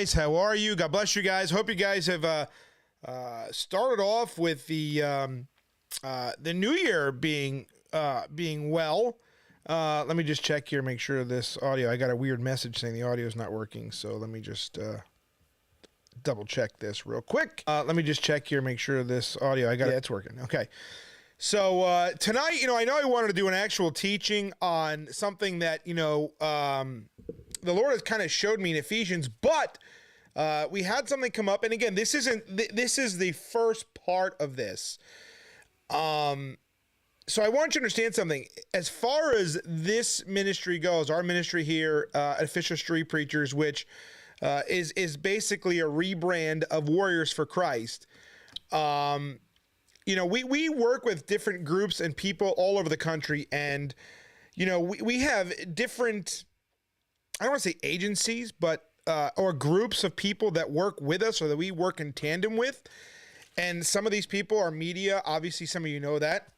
guys? How are you? God bless you guys. Hope you guys have started off with the new year being well. Let me just check here, make sure this audio. I got a weird message saying the audio is not working, so let me just double check this real quick. Let me just check here, make sure this audio. It's working. Okay. So tonight, I know I wanted to do an actual teaching on something that the Lord has kind of showed me in Ephesians, but we had something come up, and again, this is the first part of this. So I want you to understand something. As far as this ministry goes, our ministry here at Official Street Preachers, which is basically a rebrand of Warriors for Christ. We work with different groups and people all over the country, and we have different, I don't want to say agencies, but or groups of people that work with us or that we work in tandem with. And some of these people are media. Obviously, some of you know that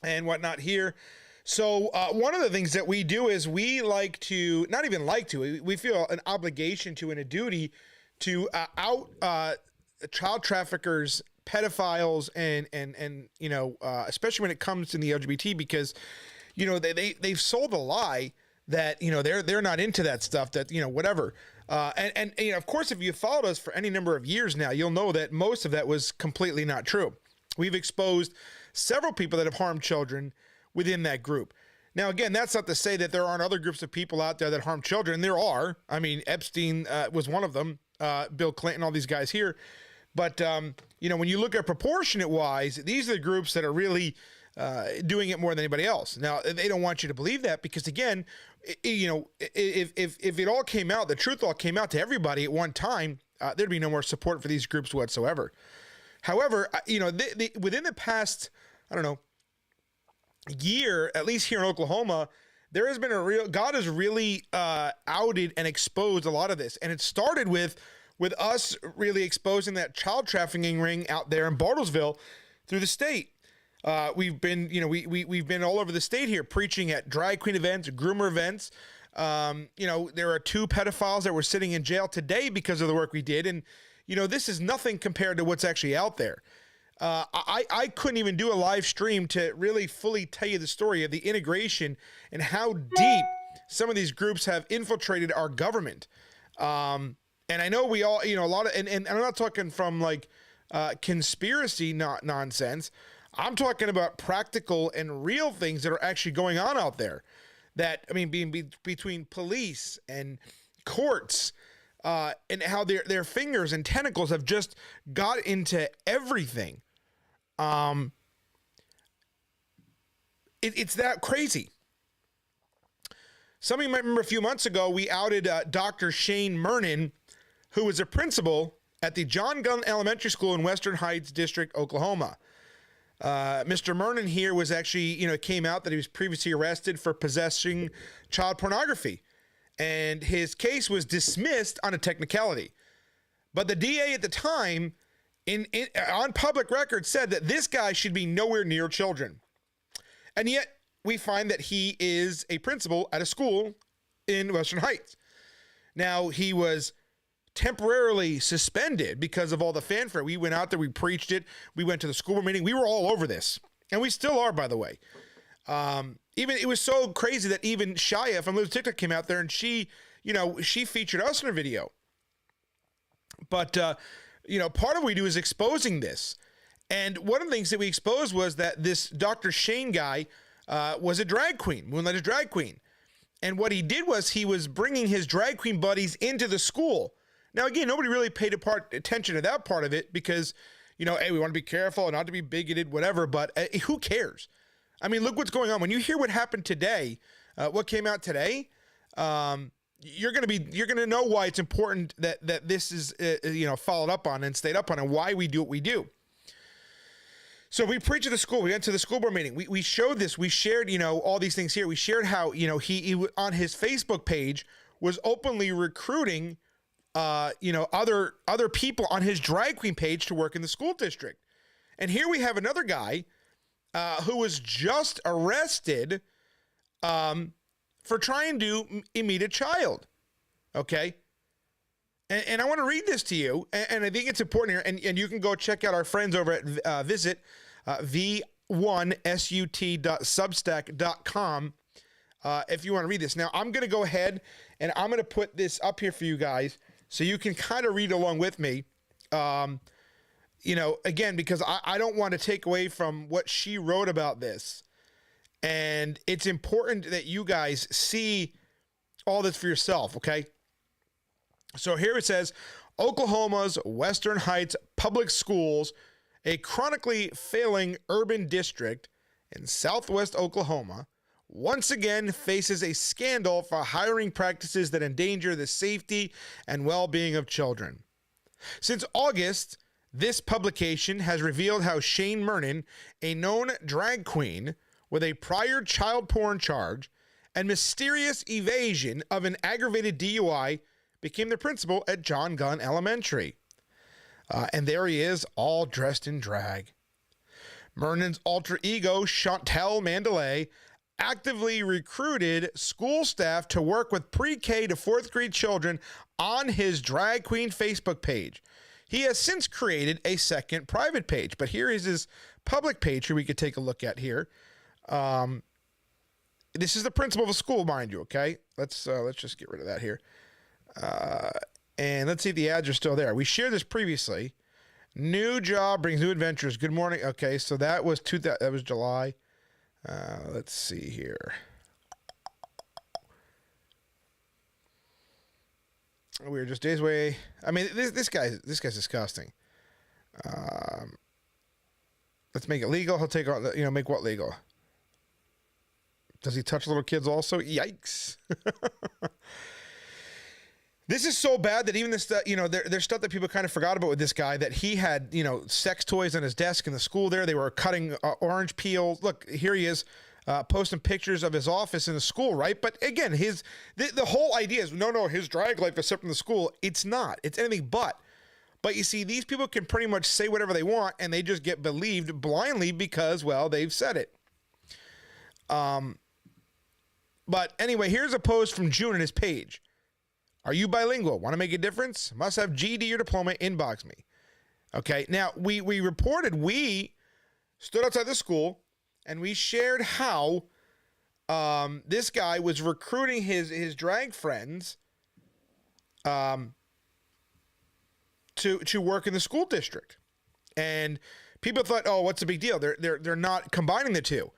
and whatnot here. So one of the things that we do is we like to, not even like to, we feel an obligation to and a duty to out child traffickers, pedophiles, and especially when it comes to the LGBT, because they've sold a lie that they're not into that stuff, that whatever, and of course, if you followed us for any number of years now, you'll know that most of that was completely not true. We've exposed several people that have harmed children within that group. Now, again, that's not to say that there aren't other groups of people out there that harm children. There are. I mean, Epstein was one of them, Bill Clinton, all these guys here. But, when you look at proportionate wise, these are the groups that are really doing it more than anybody else. Now, they don't want you to believe that because, again, if it all came out, the truth all came out to everybody at one time, there'd be no more support for these groups whatsoever. However, within the past, I don't know, year, at least here in Oklahoma, there has been God has really outed and exposed a lot of this. And it started with us really exposing that child trafficking ring out there in Bartlesville through the state. We've been, we've been all over the state here preaching at drag queen events, groomer events. There are 2 pedophiles that were sitting in jail today because of the work we did. And, this is nothing compared to what's actually out there. I couldn't even do a live stream to really fully tell you the story of the integration and how deep some of these groups have infiltrated our government. And I know we all, a lot of, and I'm not talking from like conspiracy nonsense. I'm talking about practical and real things that are actually going on out there. That, being between police and courts, and how their fingers and tentacles have just got into everything. It's that crazy. Some of you might remember a few months ago, we outed Dr. Shane Murnan, who was a principal at the John Gunn Elementary School in Western Heights District, Oklahoma. Mr. Murnan here was actually, it came out that he was previously arrested for possessing child pornography. And his case was dismissed on a technicality. But the DA at the time, on public record, said that this guy should be nowhere near children. And yet, we find that he is a principal at a school in Western Heights. Now, he was temporarily suspended because of all the fanfare. We went out there, we preached it, we went to the school board meeting, we were all over this. And we still are, by the way. Even it was so crazy that even Shia from Liz TikTok came out there and she featured us in her video. But, part of what we do is exposing this. And one of the things that we exposed was that this Dr. Shane guy was a drag queen, moonlighted drag queen. And what he did was he was bringing his drag queen buddies into the school. Now, again, nobody really paid attention to that part of it because, hey, we want to be careful and not to be bigoted, whatever, but who cares? Look what's going on. When you hear what happened today, what came out today, you're going to know why it's important that this is, followed up on and stayed up on and why we do what we do. So we preached at the school. We went to the school board meeting. We showed this. We shared, all these things here. We shared how, he on his Facebook page was openly recruiting, other people on his drag queen page to work in the school district. And here we have another guy who was just arrested for trying to meet a child. Okay. And I want to read this to you, and I think it's important here, and you can go check out our friends over at visit v1sut.substack.com if you want to read this. Now, I'm going to go ahead, and I'm going to put this up here for you guys so you can kind of read along with me. You know, again, because I don't want to take away from what she wrote about this. And it's important that you guys see all this for yourself, okay? So here it says, Oklahoma's Western Heights Public Schools, a chronically failing urban district in southwest Oklahoma, once again faces a scandal for hiring practices that endanger the safety and well-being of children. Since August, this publication has revealed how Shane Murnan, a known drag queen with a prior child porn charge and mysterious evasion of an aggravated DUI, became the principal at John Gunn Elementary. And there he is, all dressed in drag. Murnan's alter ego, Chantel Mandalay, actively recruited school staff to work with pre-K to fourth grade children on his drag queen Facebook page. He has since created a second private page, but here is his public page here we could take a look at here. This is the principal of a school, mind you, okay? Let's just get rid of that here. And let's see if the ads are still there. We shared this previously. New job brings new adventures. Good morning. Okay, so that was July. Let's see here. We were just days away. I mean, this guy's disgusting. Let's make it legal. He'll take all, make what legal? Does he touch little kids also? Yikes. This is so bad that even this, there's stuff that people kind of forgot about with this guy, that he had, sex toys on his desk in the school there. They were cutting orange peels. Look, here he is posting pictures of his office in the school, right? But again, the whole idea is, no, his drag life is separate from the school. It's not. It's anything but. But you see, these people can pretty much say whatever they want, and they just get believed blindly because, well, they've said it. But anyway, here's a post from June on his page. Are you bilingual? Want to make a difference? Must have GED or diploma. Inbox me. Okay. Now, we stood outside the school and we shared how this guy was recruiting his drag friends to work in the school district. And people thought, oh, what's the big deal? They're not combining the two.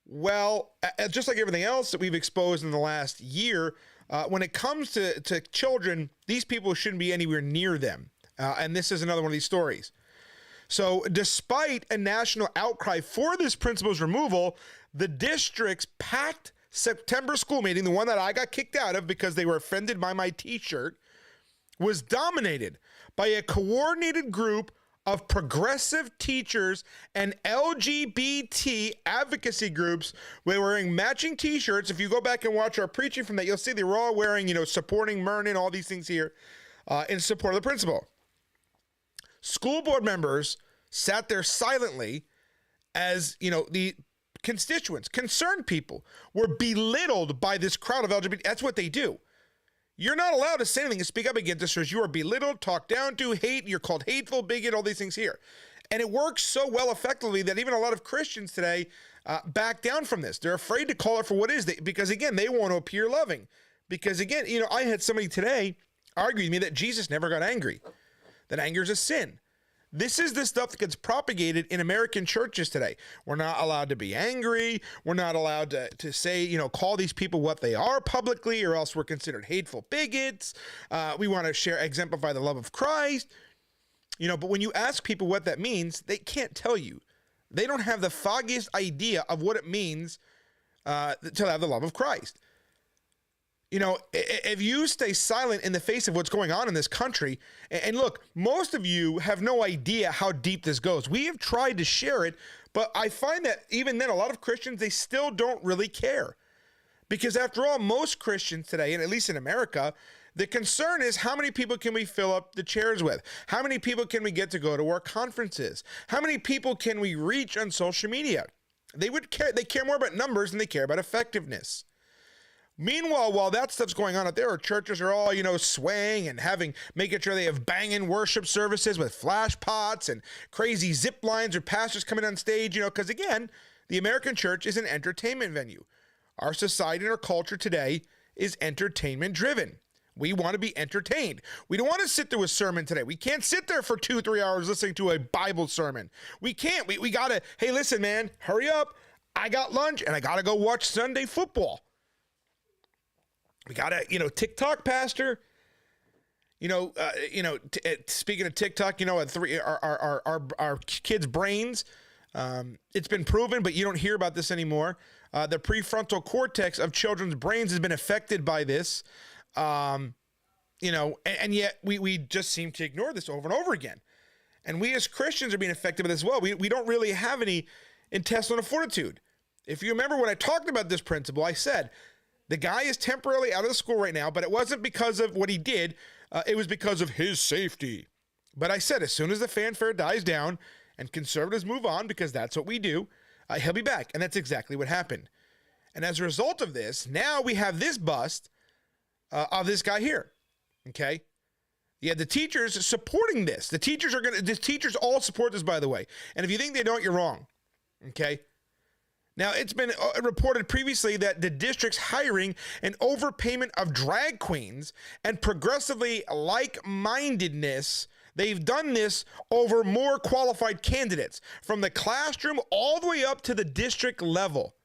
Well, just like everything else that we've exposed in the last year, when it comes to children, these people shouldn't be anywhere near them. And this is another one of these stories. So despite a national outcry for this principal's removal, the district's packed September school meeting, the one that I got kicked out of because they were offended by my t-shirt, was dominated by a coordinated group of progressive teachers and LGBT advocacy groups were wearing matching t-shirts. If you go back and watch our preaching from that, you'll see they were all wearing, supporting Murnan, all these things here in support of the principal. School board members sat there silently as, the constituents, concerned people, were belittled by this crowd of LGBT. That's what they do. You're not allowed to say anything and speak up against this, or you are belittled, talked down to, hate, you're called hateful, bigot, all these things here. And it works so well effectively that even a lot of Christians today back down from this. They're afraid to call it for what it is, because again, they want to appear loving. Because again, I had somebody today argue with me that Jesus never got angry, that anger is a sin. This is the stuff that gets propagated in American churches today. We're not allowed to be angry. We're not allowed to say, call these people what they are publicly, or else we're considered hateful bigots. We want to exemplify the love of Christ. But when you ask people what that means, they can't tell you. They don't have the foggiest idea of what it means to have the love of Christ. If you stay silent in the face of what's going on in this country, and look, most of you have no idea how deep this goes. We have tried to share it, but I find that even then, a lot of Christians, they still don't really care. Because after all, most Christians today, and at least in America, the concern is how many people can we fill up the chairs with? How many people can we get to go to our conferences? How many people can we reach on social media? They care more about numbers than they care about effectiveness. Meanwhile, while that stuff's going on out there, churches are all, swaying and making sure they have banging worship services with flash pots and crazy zip lines or pastors coming on stage, because again, the American church is an entertainment venue. Our society and our culture today is entertainment driven. We want to be entertained. We don't want to sit through a sermon today. We can't sit there for 2-3 hours listening to a Bible sermon. We can't. We got to, hey, listen, man, hurry up. I got lunch and I got to go watch Sunday football. We got to, TikTok, pastor. Speaking of TikTok, our kids' brains, it's been proven, but you don't hear about this anymore. The prefrontal cortex of children's brains has been affected by this. And yet we just seem to ignore this over and over again. And we as Christians are being affected by this as well. We don't really have any intestinal fortitude. If you remember when I talked about this principle, I said, the guy is temporarily out of the school right now, but it wasn't because of what he did. It was because of his safety. But I said, as soon as the fanfare dies down and conservatives move on, because that's what we do, he'll be back. And that's exactly what happened. And as a result of this, now we have this bust of this guy here. Okay. Yeah, the teachers supporting this. The teachers all support this, by the way. And if you think they don't, you're wrong. Okay. Now, it's been reported previously that the district's hiring an overpayment of drag queens and progressively like-mindedness. They've done this over more qualified candidates from the classroom all the way up to the district level.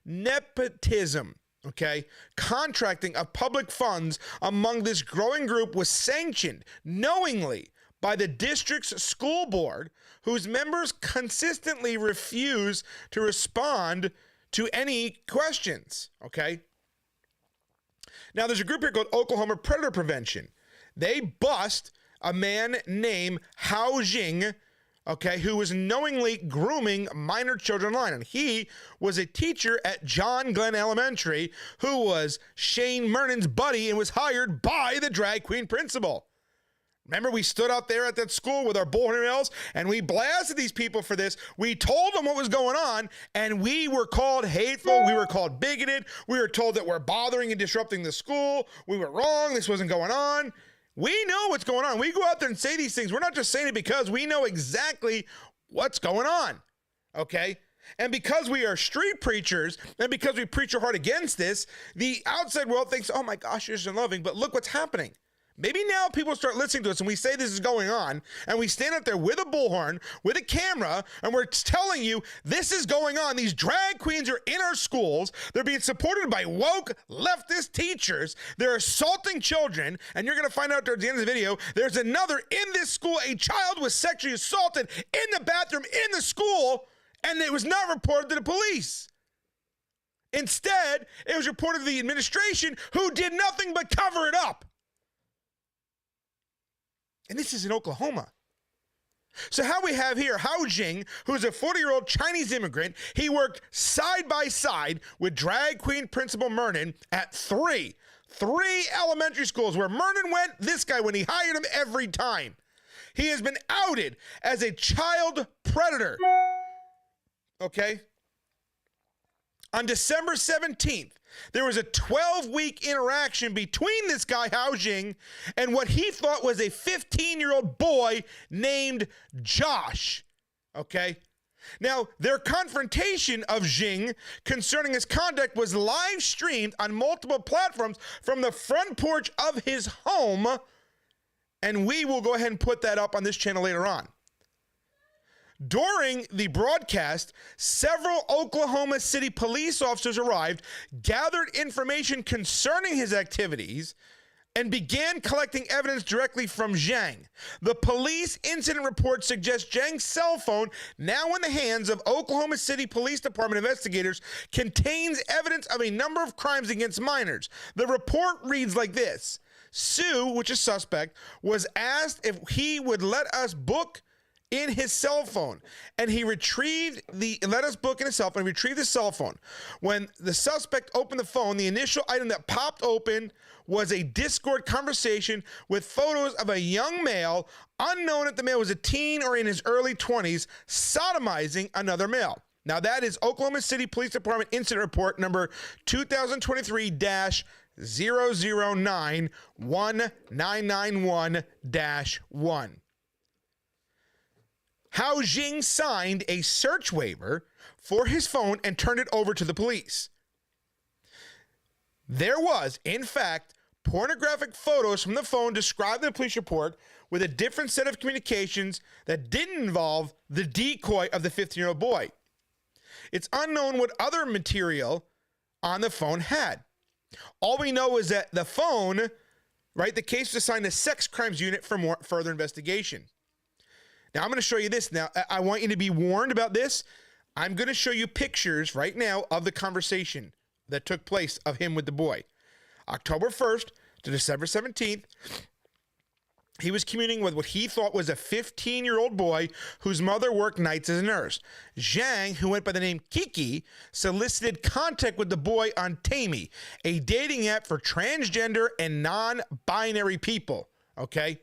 Nepotism, okay? Contracting of public funds among this growing group was sanctioned knowingly by the district's school board, whose members consistently refuse to respond to any questions, okay? Now, there's a group here called Oklahoma Predator Prevention. They bust a man named Hao Jiang, okay, who was knowingly grooming minor children online. And he was a teacher at John Glenn Elementary who was Shane Murnan's buddy and was hired by the drag queen principal. Remember, we stood out there at that school with our bullhorn yells and we blasted these people for this. We told them what was going on and we were called hateful. We were called bigoted. We were told that we're bothering and disrupting the school. We were wrong. This wasn't going on. We know what's going on. We go out there and say these things. We're not just saying it because we know exactly what's going on. Okay? And because we are street preachers and because we preach our heart against this, the outside world thinks, oh my gosh, you're so loving, but look what's happening. Maybe now people start listening to us and we say this is going on and we stand up there with a bullhorn, with a camera, and we're telling you this is going on. These drag queens are in our schools. They're being supported by woke leftist teachers. They're assaulting children. And you're going to find out towards the end of the video, there's another in this school. A child was sexually assaulted in the bathroom in the school, and it was not reported to the police. Instead, it was reported to the administration, who did nothing but cover it up. And this is in Oklahoma. So how we have here, Hao Jiang, who's a 40-year-old Chinese immigrant. He worked side by side with drag queen principal Murnan at three elementary schools where Murnan went. This guy, when he hired him every time. He has been outed as a child predator. Okay? On December 17th, there was a 12-week interaction between this guy, Hao Jiang, and what he thought was a 15-year-old boy named Josh. Okay? Now, their confrontation of Jiang concerning his conduct was live streamed on multiple platforms from the front porch of his home, and we will go ahead and put that up on this channel later on. During the broadcast, several Oklahoma City police officers arrived, gathered information concerning his activities, and began collecting evidence directly from Jiang. The police incident report suggests Jiang's cell phone, now in the hands of Oklahoma City Police Department investigators, contains evidence of a number of crimes against minors. The report reads like this. Sue, which is suspect, was asked if he would let us book in his cell phone, and he retrieved the cell phone. When the suspect opened the phone, the initial item that popped open was a Discord conversation with photos of a young male, unknown if the male was a teen or in his early 20s, sodomizing another male. Now, that is Oklahoma City Police Department Incident Report number 2023-009191-1. Hao Jiang signed a search waiver for his phone and turned it over to the police. There was, in fact, pornographic photos from the phone described in the police report with a different set of communications that didn't involve the decoy of the 15-year-old boy. It's unknown what other material on the phone had. All we know is that the phone, right, the case was assigned to sex crimes unit for more further investigation. Now, I'm going to show you this. Now, I want you to be warned about this. I'm going to show you pictures right now of the conversation that took place of him with the boy. October 1st to December 17th, he was communing with what he thought was a 15-year-old boy whose mother worked nights as a nurse. Jiang, who went by the name Kiki, solicited contact with the boy on Tammy, a dating app for transgender and non-binary people. Okay?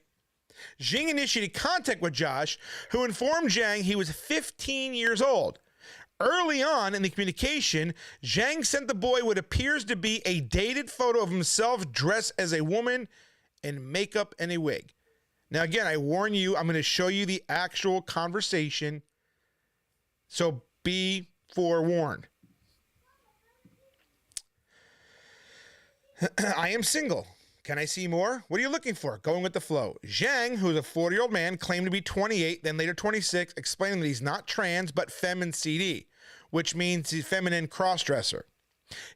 Jiang initiated contact with Josh, who informed Jiang he was 15 years old. Early on in the communication, Jiang sent the boy what appears to be a dated photo of himself dressed as a woman in makeup and a wig. Now, again, I warn you, I'm going to show you the actual conversation, so be forewarned. I am single. Can I see more? What are you looking for? Going with the flow. Jiang, who's a 40-year-old man, claimed to be 28, then later 26, explaining that he's not trans, but femin CD, which means he's feminine crossdresser.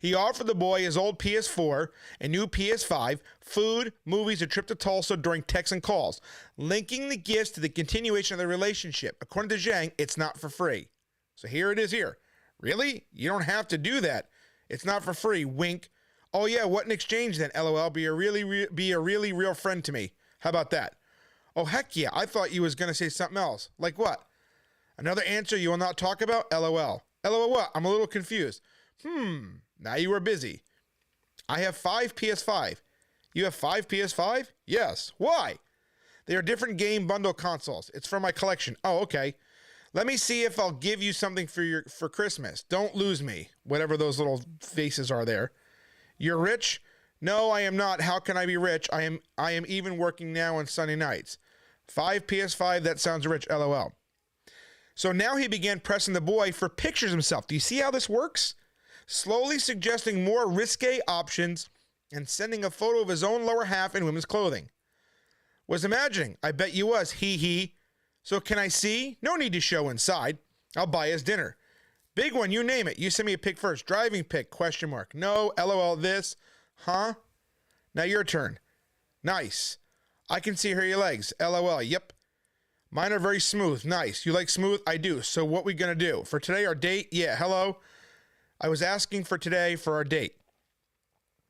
He offered the boy his old PS4, a new PS5, food, movies, a trip to Tulsa during texts and calls, linking the gifts to the continuation of the relationship. According to Jiang, it's not for free. So here it is here. Really? You don't have to do that. It's not for free. Wink. Oh yeah, what in exchange then? LOL. Be a really real friend to me. How about that? Oh heck yeah. I thought you was going to say something else. Like what? Another answer you will not talk about? LOL. LOL what? I'm a little confused. Now you are busy. I have 5 PS5. You have 5 PS5? Yes. Why? They are different game bundle consoles. It's for my collection. Oh, okay. Let me see if I'll give you something for Christmas. Don't lose me. Whatever those little faces are there. You're rich? No, I am not. How can I be rich? I am even working now on Sunday nights. 5 PS5, that sounds rich, LOL. So now he began pressing the boy for pictures of himself. Do you see how this works? Slowly suggesting more risque options and sending a photo of his own lower half in women's clothing. Was imagining. I bet you was. He. So can I see? No need to show inside. I'll buy his dinner. Big one, you name it. You send me a pic first. Driving pic, question mark. No, LOL this. Huh? Now your turn. Nice. I can see her your legs. LOL, yep. Mine are very smooth. Nice. You like smooth? I do. So what we gonna do? For today, our date? Yeah, hello. I was asking for today for our date.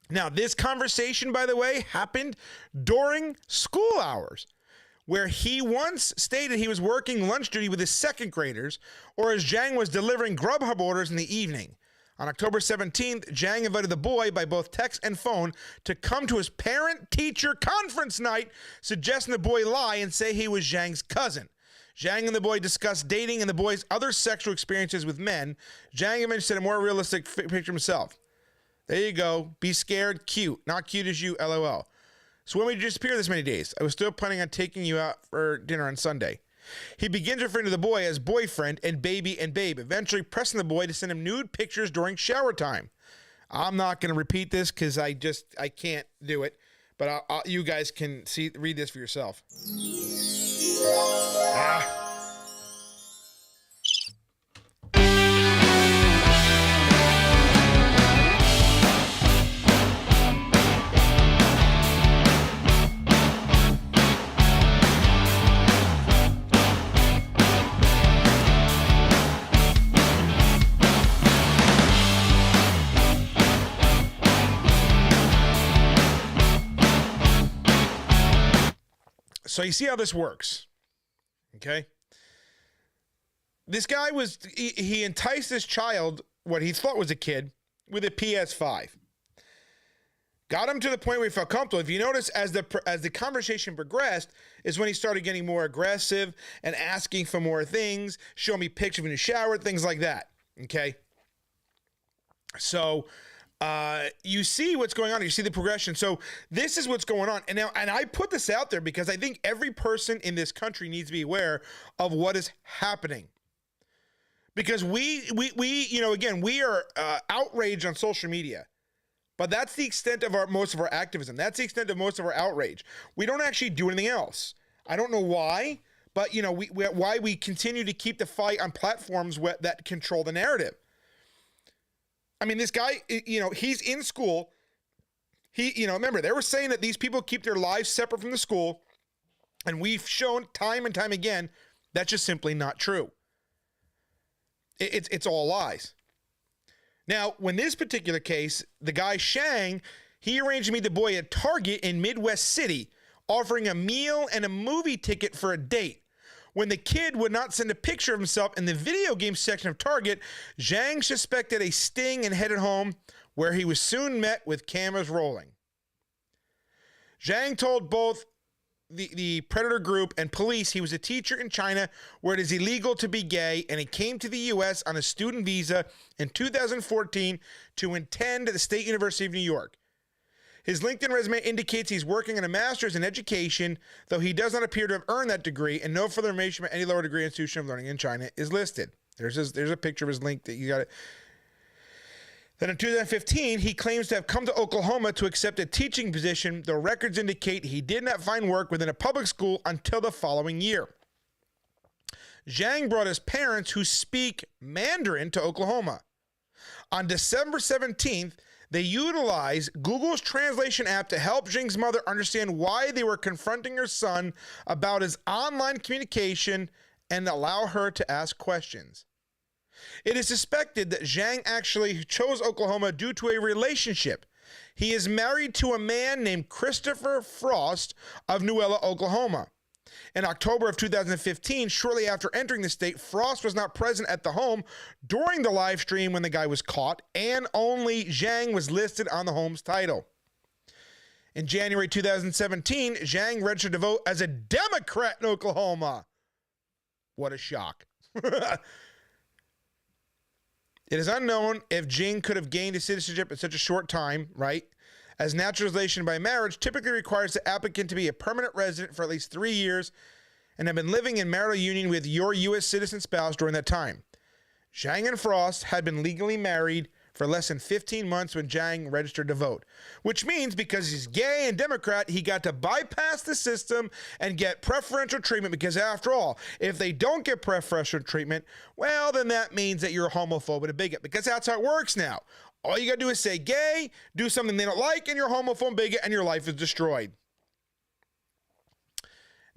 Now, this conversation, by the way, happened during school hours, where he once stated he was working lunch duty with his second graders, or as Jiang was delivering Grubhub orders in the evening. On October 17th, Jiang invited the boy by both text and phone to come to his parent-teacher conference night, suggesting the boy lie and say he was Jiang's cousin. Jiang and the boy discussed dating and the boy's other sexual experiences with men. Jiang eventually sent a more realistic picture of himself. There you go. Be scared. Cute. Not cute as you. LOL. So when we disappear this many days, I was still planning on taking you out for dinner on Sunday. He begins referring to the boy as boyfriend and baby and babe, eventually pressing the boy to send him nude pictures during shower time. I'm not going to repeat this because I can't do it, but you guys can read this for yourself. So you see how this works, okay? This guy he enticed this child, what he thought was a kid, with a PS5. Got him to the point where he felt comfortable. If you notice, as the conversation progressed, is when he started getting more aggressive and asking for more things, show me pictures in the shower, things like that. Okay. So you see what's going on. You see the progression. So this is what's going on. And now, and I put this out there because I think every person in this country needs to be aware of what is happening. Because we again, we are outraged on social media. But that's the extent of most of our activism. That's the extent of most of our outrage. We don't actually do anything else. I don't know why, but why we continue to keep the fight on platforms that control the narrative. I mean, this guy, he's in school. Remember, they were saying that these people keep their lives separate from the school, and we've shown time and time again that's just simply not true. It's all lies. Now, when this particular case, the guy Jiang, he arranged to meet the boy at Target in Midwest City, offering a meal and a movie ticket for a date. When the kid would not send a picture of himself in the video game section of Target, Jiang suspected a sting and headed home, where he was soon met with cameras rolling. Jiang told both the predator group and police he was a teacher in China where it is illegal to be gay, and he came to the U.S. on a student visa in 2014 to attend the State University of New York. His LinkedIn resume indicates he's working on a master's in education, though he does not appear to have earned that degree, and no further information about any lower degree institution of learning in China is listed. There's a picture of his link that you got it. Then in 2015, he claims to have come to Oklahoma to accept a teaching position, though records indicate he did not find work within a public school until the following year. Jiang brought his parents, who speak Mandarin, to Oklahoma. On December 17th, they utilized Google's translation app to help Jiang's mother understand why they were confronting her son about his online communication and allow her to ask questions. It is suspected that Jiang actually chose Oklahoma due to a relationship. He is married to a man named Christopher Frost of Newella, Oklahoma. In October of 2015, shortly after entering the state, Frost was not present at the home during the live stream when the guy was caught, and only Jiang was listed on the home's title. In January 2017, Jiang registered to vote as a Democrat in Oklahoma. What a shock. It is unknown if Jiang could have gained his citizenship in such a short time, right? As naturalization by marriage typically requires the applicant to be a permanent resident for at least 3 years and have been living in marital union with your U.S. citizen spouse during that time. Jiang and Frost had been legally married for less than 15 months when Jiang registered to vote, which means because he's gay and Democrat, he got to bypass the system and get preferential treatment, because after all, if they don't get preferential treatment, well, then that means that you're a homophobe and a bigot, because that's how it works now. All you got to do is say gay, do something they don't like, and you're a homophobe bigot, and your life is destroyed.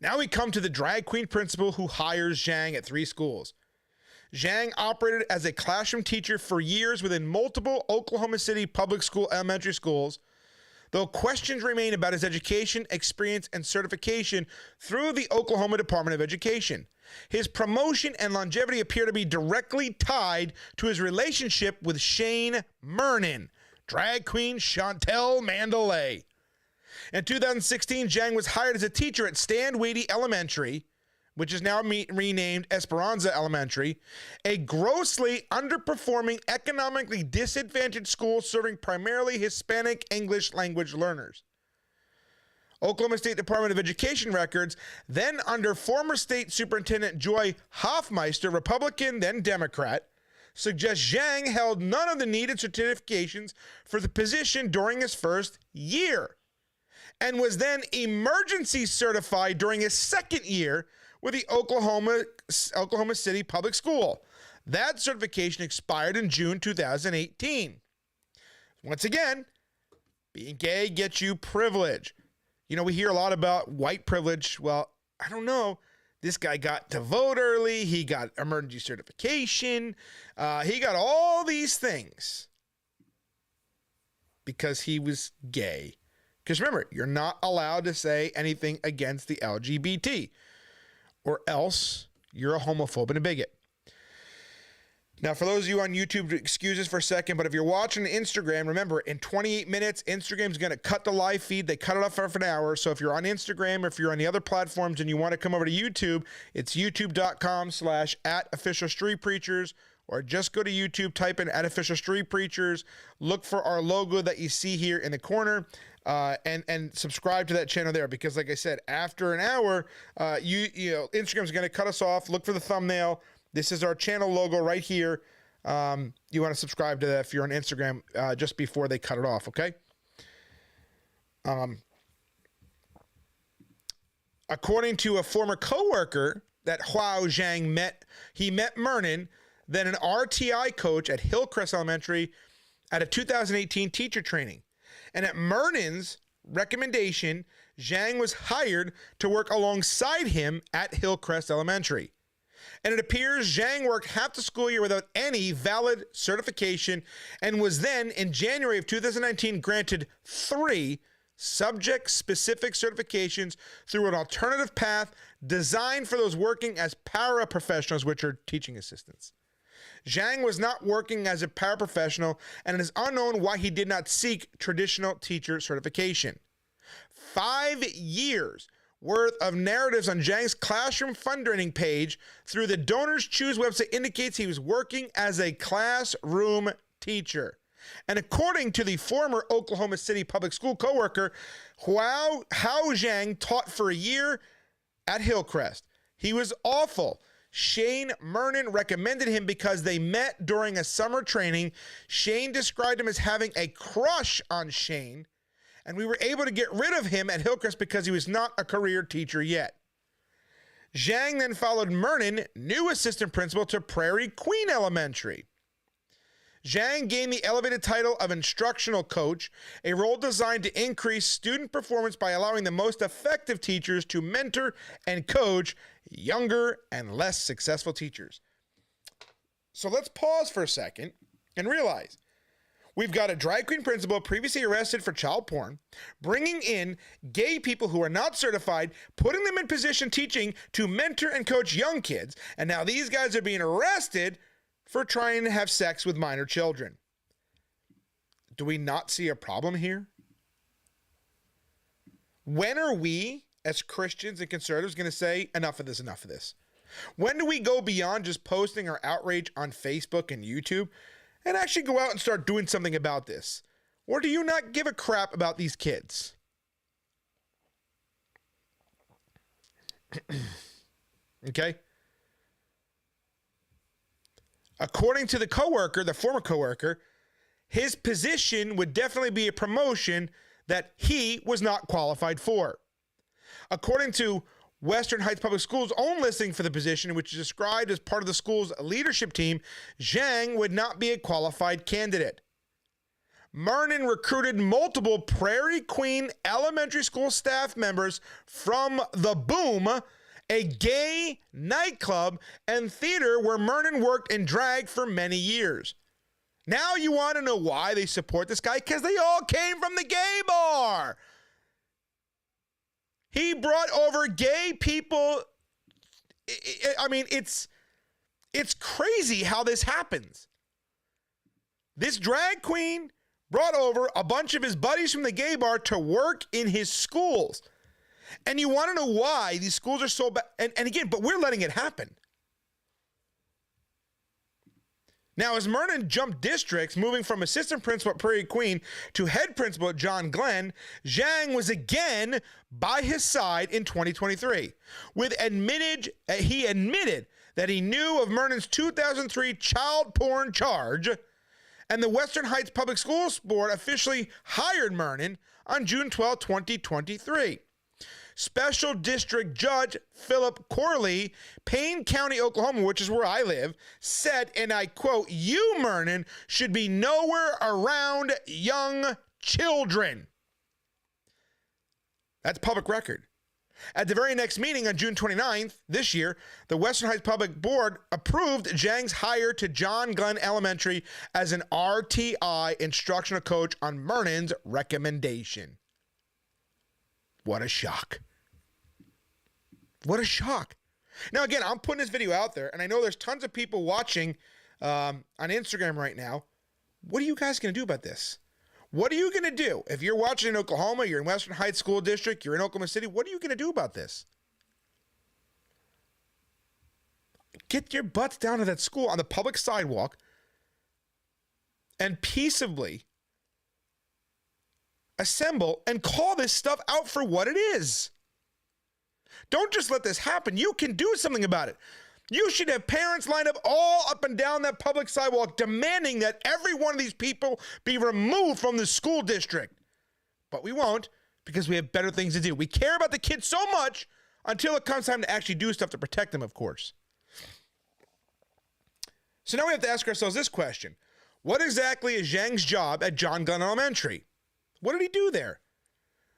Now we come to the drag queen principal who hires Jiang at 3 schools. Jiang operated as a classroom teacher for years within multiple Oklahoma City public school elementary schools, though questions remain about his education, experience, and certification through the Oklahoma Department of Education. His promotion and longevity appear to be directly tied to his relationship with Shane Murnan, drag queen Chantel Mandalay. In 2016, Jiang was hired as a teacher at Stan Weedy Elementary, which is now renamed Esperanza Elementary, a grossly underperforming, economically disadvantaged school serving primarily Hispanic English language learners. Oklahoma State Department of Education records, then under former State Superintendent Joy Hoffmeister, Republican, then Democrat, suggest Jiang held none of the needed certifications for the position during his first year, and was then emergency certified during his second year with the Oklahoma City Public School. That certification expired in June 2018. Once again, being gay gets you privilege. You know, we hear a lot about white privilege. Well, I don't know. This guy got to vote early. He got emergency certification. He got all these things because he was gay. Because remember, you're not allowed to say anything against the LGBT, or else you're a homophobe and a bigot. Now, for those of you on YouTube, excuse us for a second, but if you're watching Instagram, remember, in 28 minutes, Instagram's going to cut the live feed. They cut it off for an hour. So if you're on Instagram or if you're on the other platforms and you want to come over to YouTube, it's youtube.com/@officialstreetpreachers, or just go to YouTube, type in Artificial Street Preachers, look for our logo that you see here in the corner, and subscribe to that channel there, because like I said, after an hour, you know, Instagram's going to cut us off. Look for the thumbnail. This is our channel logo right here. You want to subscribe to that if you're on Instagram, just before they cut it off, okay? According to a former coworker that Hao Jiang met Murnan, then an RTI coach at Hillcrest Elementary, at a 2018 teacher training. And at Murnan's recommendation, Jiang was hired to work alongside him at Hillcrest Elementary. And it appears Jiang worked half the school year without any valid certification, and was then, in January of 2019, granted 3 subject-specific certifications through an alternative path designed for those working as paraprofessionals, which are teaching assistants. Jiang was not working as a paraprofessional, and it is unknown why he did not seek traditional teacher certification. 5 years worth of narratives on Jiang's classroom fundraising page through the Donors Choose website indicates he was working as a classroom teacher. And according to the former Oklahoma City public school coworker, Hao Jiang taught for a year at Hillcrest. He was awful. Shane Murnan recommended him because they met during a summer training. Shane described him as having a crush on Shane, and we were able to get rid of him at Hillcrest because he was not a career teacher yet. Jiang then followed Murnan, new assistant principal, to Prairie Queen Elementary. Jiang gained the elevated title of instructional coach, a role designed to increase student performance by allowing the most effective teachers to mentor and coach younger and less successful teachers. So let's pause for a second and realize we've got a drag queen principal previously arrested for child porn, bringing in gay people who are not certified, putting them in position teaching to mentor and coach young kids, and now these guys are being arrested for trying to have sex with minor children. Do we not see a problem here? When are we, as Christians and conservatives, going to say, enough of this, enough of this? When do we go beyond just posting our outrage on Facebook and YouTube and actually go out and start doing something about this? Or do you not give a crap about these kids? Okay? According to the coworker, the former coworker, his position would definitely be a promotion that he was not qualified for. According to Western Heights Public Schools' own listing for the position, which is described as part of the school's leadership team, Jiang would not be a qualified candidate. Murnan recruited multiple Prairie Queen Elementary School staff members from The Boom, a gay nightclub and theater where Murnan worked in drag for many years. Now you want to know why they support this guy? Because they all came from the gay bar. He brought over gay people. I mean, it's crazy how this happens. This drag queen brought over a bunch of his buddies from the gay bar to work in his schools. And you want to know why these schools are so bad. And again, but we're letting it happen. Now, as Murnan jumped districts, moving from assistant principal at Prairie Queen to head principal at John Glenn, Jiang was again by his side in 2023. He admitted that he knew of Murnan's 2003 child porn charge, and the Western Heights Public Schools Board officially hired Murnan on June 12, 2023. Special District Judge Philip Corley, Payne County, Oklahoma, which is where I live, said, and I quote, "You, Murnan, should be nowhere around young children." That's public record. At the very next meeting on June 29th this year, the Western Heights Public Board approved Jiang's hire to John Glenn Elementary as an RTI instructional coach on Murnan's recommendation. What a shock. What a shock. Now, again, I'm putting this video out there, and I know there's tons of people watching on Instagram right now. What are you guys going to do about this? What are you going to do? If you're watching in Oklahoma, you're in Western Heights School District, you're in Oklahoma City, what are you going to do about this? get your butts down to that school on the public sidewalk and peaceably assemble and call this stuff out for what it is. Don't just let this happen. You can do something about it. You should have parents lined up all up and down that public sidewalk demanding that every one of these people be removed from the school district. But we won't, because we have better things to do. We care about the kids so much until it comes time to actually do stuff to protect them, of course. So now we have to ask ourselves this question. What exactly is Jiang's job at John Glenn Elementary? What did he do there?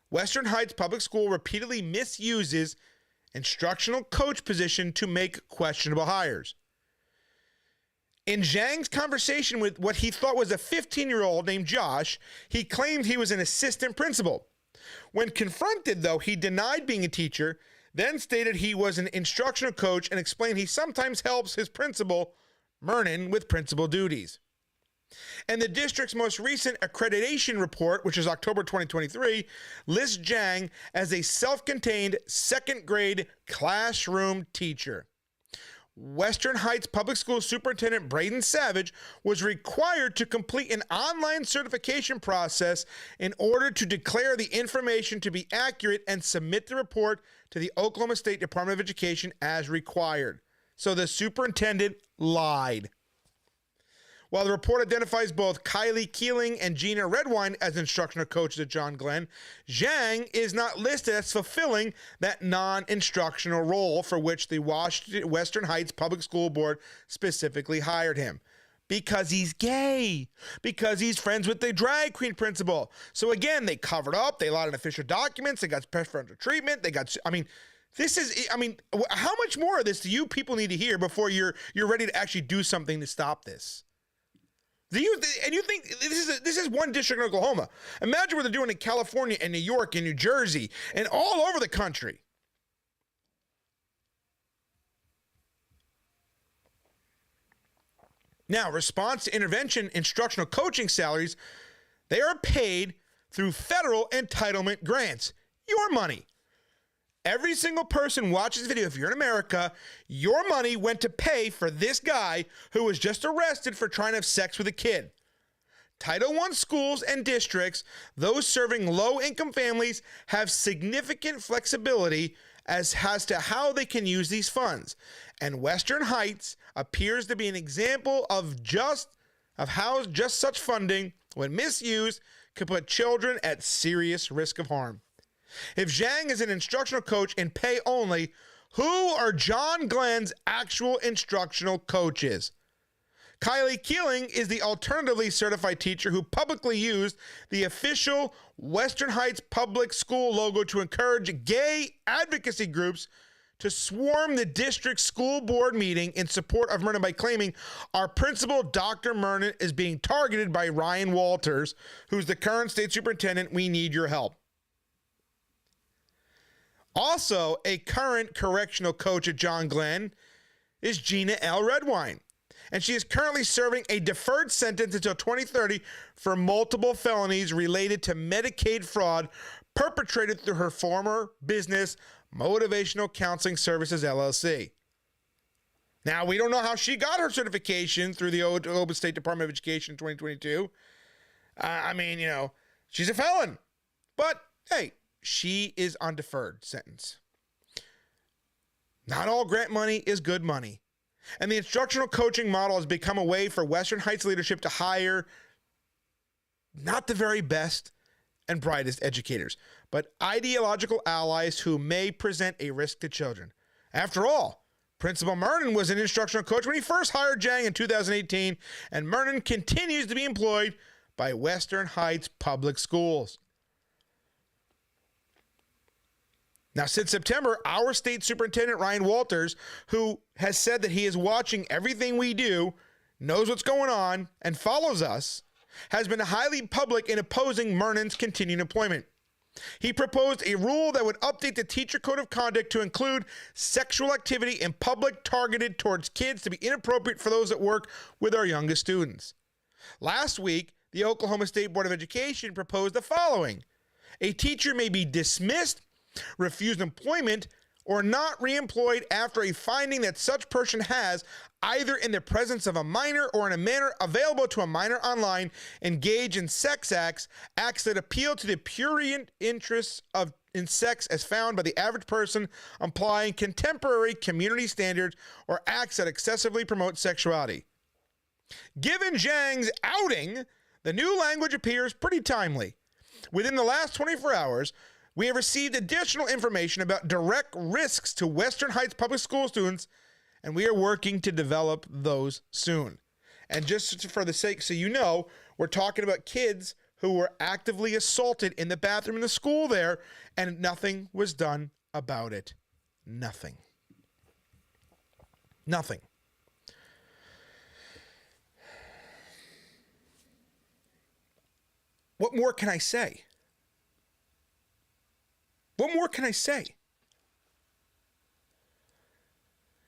Western Heights Public School repeatedly misuses instructional coach position to make questionable hires. In Jiang's conversation with what he thought was a 15-year-old named Josh, he claimed he was an assistant principal. When confronted, though, he denied being a teacher, then stated he was an instructional coach and explained he sometimes helps his principal, Murnan, with principal duties. And the district's most recent accreditation report, which is October 2023, lists Jiang as a self-contained second-grade classroom teacher. Western Heights Public School Superintendent Braden Savage was required to complete an online certification process in order to declare the information to be accurate and submit the report to the Oklahoma State Department of Education as required. So the superintendent lied. While the report identifies both Kylie Keeling and Gina Redwine as instructional coaches at John Glenn, Jiang is not listed as fulfilling that non-instructional role for which the Western Heights Public School Board specifically hired him. Because he's gay. Because he's friends with the drag queen principal. So again, they covered up, they lied on official documents, they got preferential treatment, they got, how much more of this do you people need to hear before you're ready to actually do something to stop this? You think this is one district in Oklahoma? Imagine what they're doing in California and New York and New Jersey and all over the country. Now, response to intervention instructional coaching salaries, they are paid through federal entitlement grants. Your money. Every single person watches this video, if you're in America, your money went to pay for this guy who was just arrested for trying to have sex with a kid. Title I schools and districts, those serving low-income families, have significant flexibility as to how they can use these funds. And Western Heights appears to be an example of how just such funding, when misused, could put children at serious risk of harm. If Jiang is an instructional coach in pay only, who are John Glenn's actual instructional coaches? Kylie Keeling is the alternatively certified teacher who publicly used the official Western Heights Public School logo to encourage gay advocacy groups to swarm the district school board meeting in support of Murnan by claiming our principal, Dr. Murnan, is being targeted by Ryan Walters, who's the current state superintendent. We need your help. Also, a current correctional coach at John Glenn is Gina L. Redwine, and she is currently serving a deferred sentence until 2030 for multiple felonies related to Medicaid fraud perpetrated through her former business, Motivational Counseling Services, LLC. Now, we don't know how she got her certification through the Oklahoma State Department of Education in 2022. She's a felon. But, hey, she is on deferred sentence. Not all grant money is good money. And the instructional coaching model has become a way for Western Heights leadership to hire not the very best and brightest educators, but ideological allies who may present a risk to children. After all, Principal Murnan was an instructional coach when he first hired Jiang in 2018, and Murnan continues to be employed by Western Heights Public Schools. Now, since September, our state superintendent, Ryan Walters, who has said that he is watching everything we do, knows what's going on, and follows us, has been highly public in opposing Murnan's continued employment. He proposed a rule that would update the teacher code of conduct to include sexual activity in public targeted towards kids to be inappropriate for those that work with our youngest students. Last week, the Oklahoma State Board of Education proposed the following. A teacher may be dismissed, refused employment, or not reemployed after a finding that such person has, either in the presence of a minor or in a manner available to a minor online, engaged in sex acts that appeal to the prurient interests in sex as found by the average person, applying contemporary community standards, or acts that excessively promote sexuality. Given Jiang's outing, the new language appears pretty timely. Within the last 24 hours, we have received additional information about direct risks to Western Heights public school students, and we are working to develop those soon. And just for the sake, so you know, we're talking about kids who were actively assaulted in the bathroom in the school there, and nothing was done about it. Nothing. Nothing. What more can I say? What more can I say?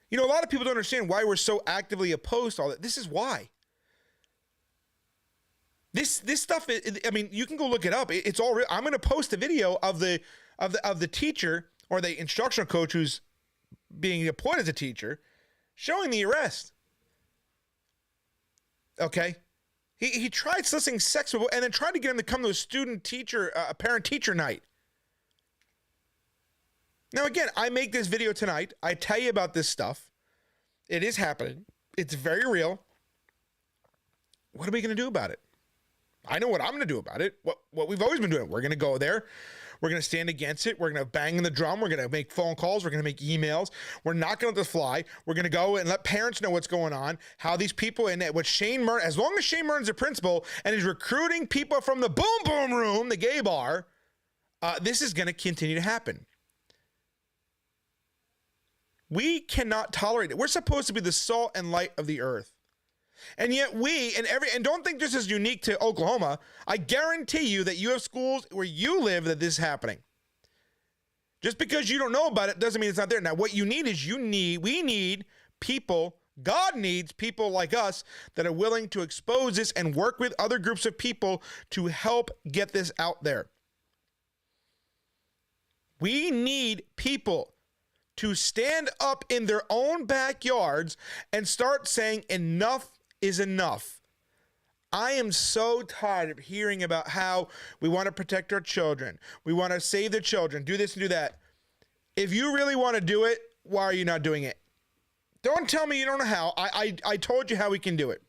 You know, a lot of people don't understand why we're so actively opposed to all that. This is why. This stuff, I mean, you can go look it up. It's all real. I'm going to post a video of the teacher or the instructional coach who's being appointed as a teacher showing the arrest. Okay? He tried soliciting sex with, and then tried to get him to come to a parent-teacher night. Now, again, I make this video tonight. I tell you about this stuff. It is happening. It's very real. What are we going to do about it? I know what I'm going to do about it. What we've always been doing. We're going to go there. We're going to stand against it. We're going to bang the drum. We're going to make phone calls. We're going to make emails. We're not going to let this fly. We're going to go and let parents know what's going on, how these people, and what Shane Murnan, as long as Shane Murnan's a principal and is recruiting people from the Boom Boom Room, the gay bar, this is going to continue to happen. We cannot tolerate it. We're supposed to be the salt and light of the earth. And yet and don't think this is unique to Oklahoma. I guarantee you that you have schools where you live that this is happening. Just because you don't know about it doesn't mean it's not there. Now, what you need is we need people, God needs people like us that are willing to expose this and work with other groups of people to help get this out there. We need people to stand up in their own backyards and start saying enough is enough. I am so tired of hearing about how we want to protect our children. We want to save the children, do this and do that. If you really want to do it, why are you not doing it? Don't tell me you don't know how. I told you how we can do it.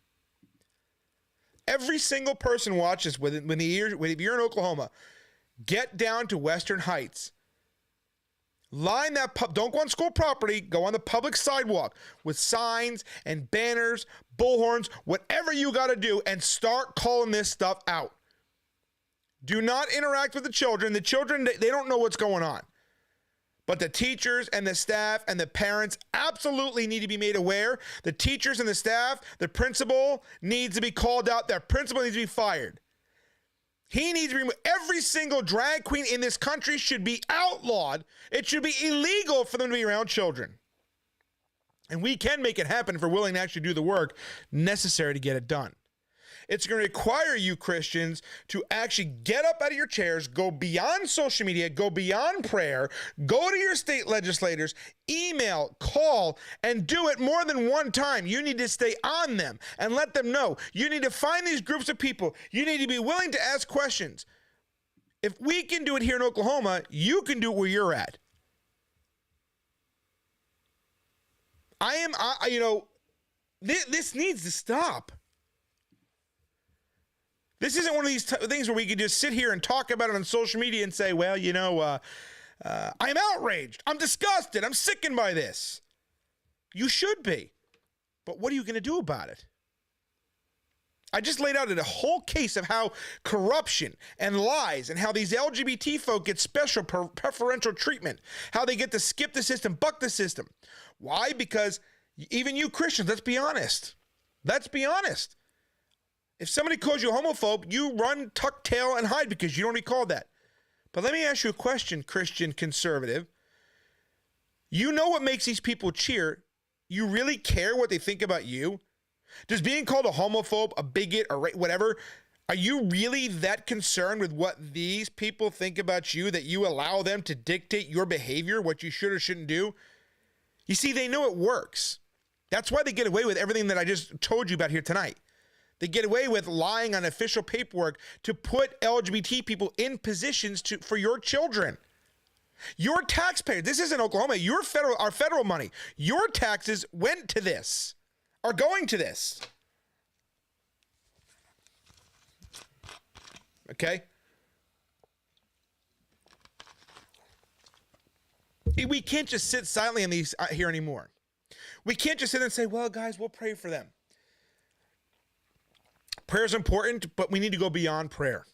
Every single person watches if you're in Oklahoma, get down to Western Heights. Line that don't go on school property, go on the public sidewalk with signs and banners, bullhorns, whatever you got to do, and start calling this stuff out. Do not interact with the children. The children, they don't know what's going on. But the teachers and the staff and the parents absolutely need to be made aware. The teachers and the staff, the principal needs to be called out. Their principal needs to be fired. He needs to be removed. Every single drag queen in this country should be outlawed. It should be illegal for them to be around children. And we can make it happen if we're willing to actually do the work necessary to get it done. It's going to require you Christians to actually get up out of your chairs, go beyond social media, go beyond prayer, go to your state legislators, email, call, and do it more than one time. You need to stay on them and let them know. You need to find these groups of people. You need to be willing to ask questions. If we can do it here in Oklahoma, you can do it where you're at. This needs to stop. This isn't one of these things where we can just sit here and talk about it on social media and say, well, I'm outraged. I'm disgusted. I'm sickened by this. You should be. But what are you going to do about it? I just laid out a whole case of how corruption and lies and how these LGBT folk get special preferential treatment, how they get to skip the system, buck the system. Why? Because even you Christians, let's be honest. Let's be honest. If somebody calls you a homophobe, you run, tuck tail, and hide because you don't recall that. But let me ask you a question, Christian conservative. You know what makes these people cheer. You really care what they think about you? Does being called a homophobe, a bigot, or whatever, Are you really that concerned with what these people think about you that you allow them to dictate your behavior, what you should or shouldn't do? You see, they know it works. That's why they get away with everything that I just told you about here tonight. They get away with lying on official paperwork to put LGBT people in positions for your children. Your taxpayers, this isn't Oklahoma, our federal money. Your taxes went to this, are going to this. Okay? We can't just sit silently on these here anymore. We can't just sit there and say, well, guys, we'll pray for them. Prayer is important, but we need to go beyond prayer.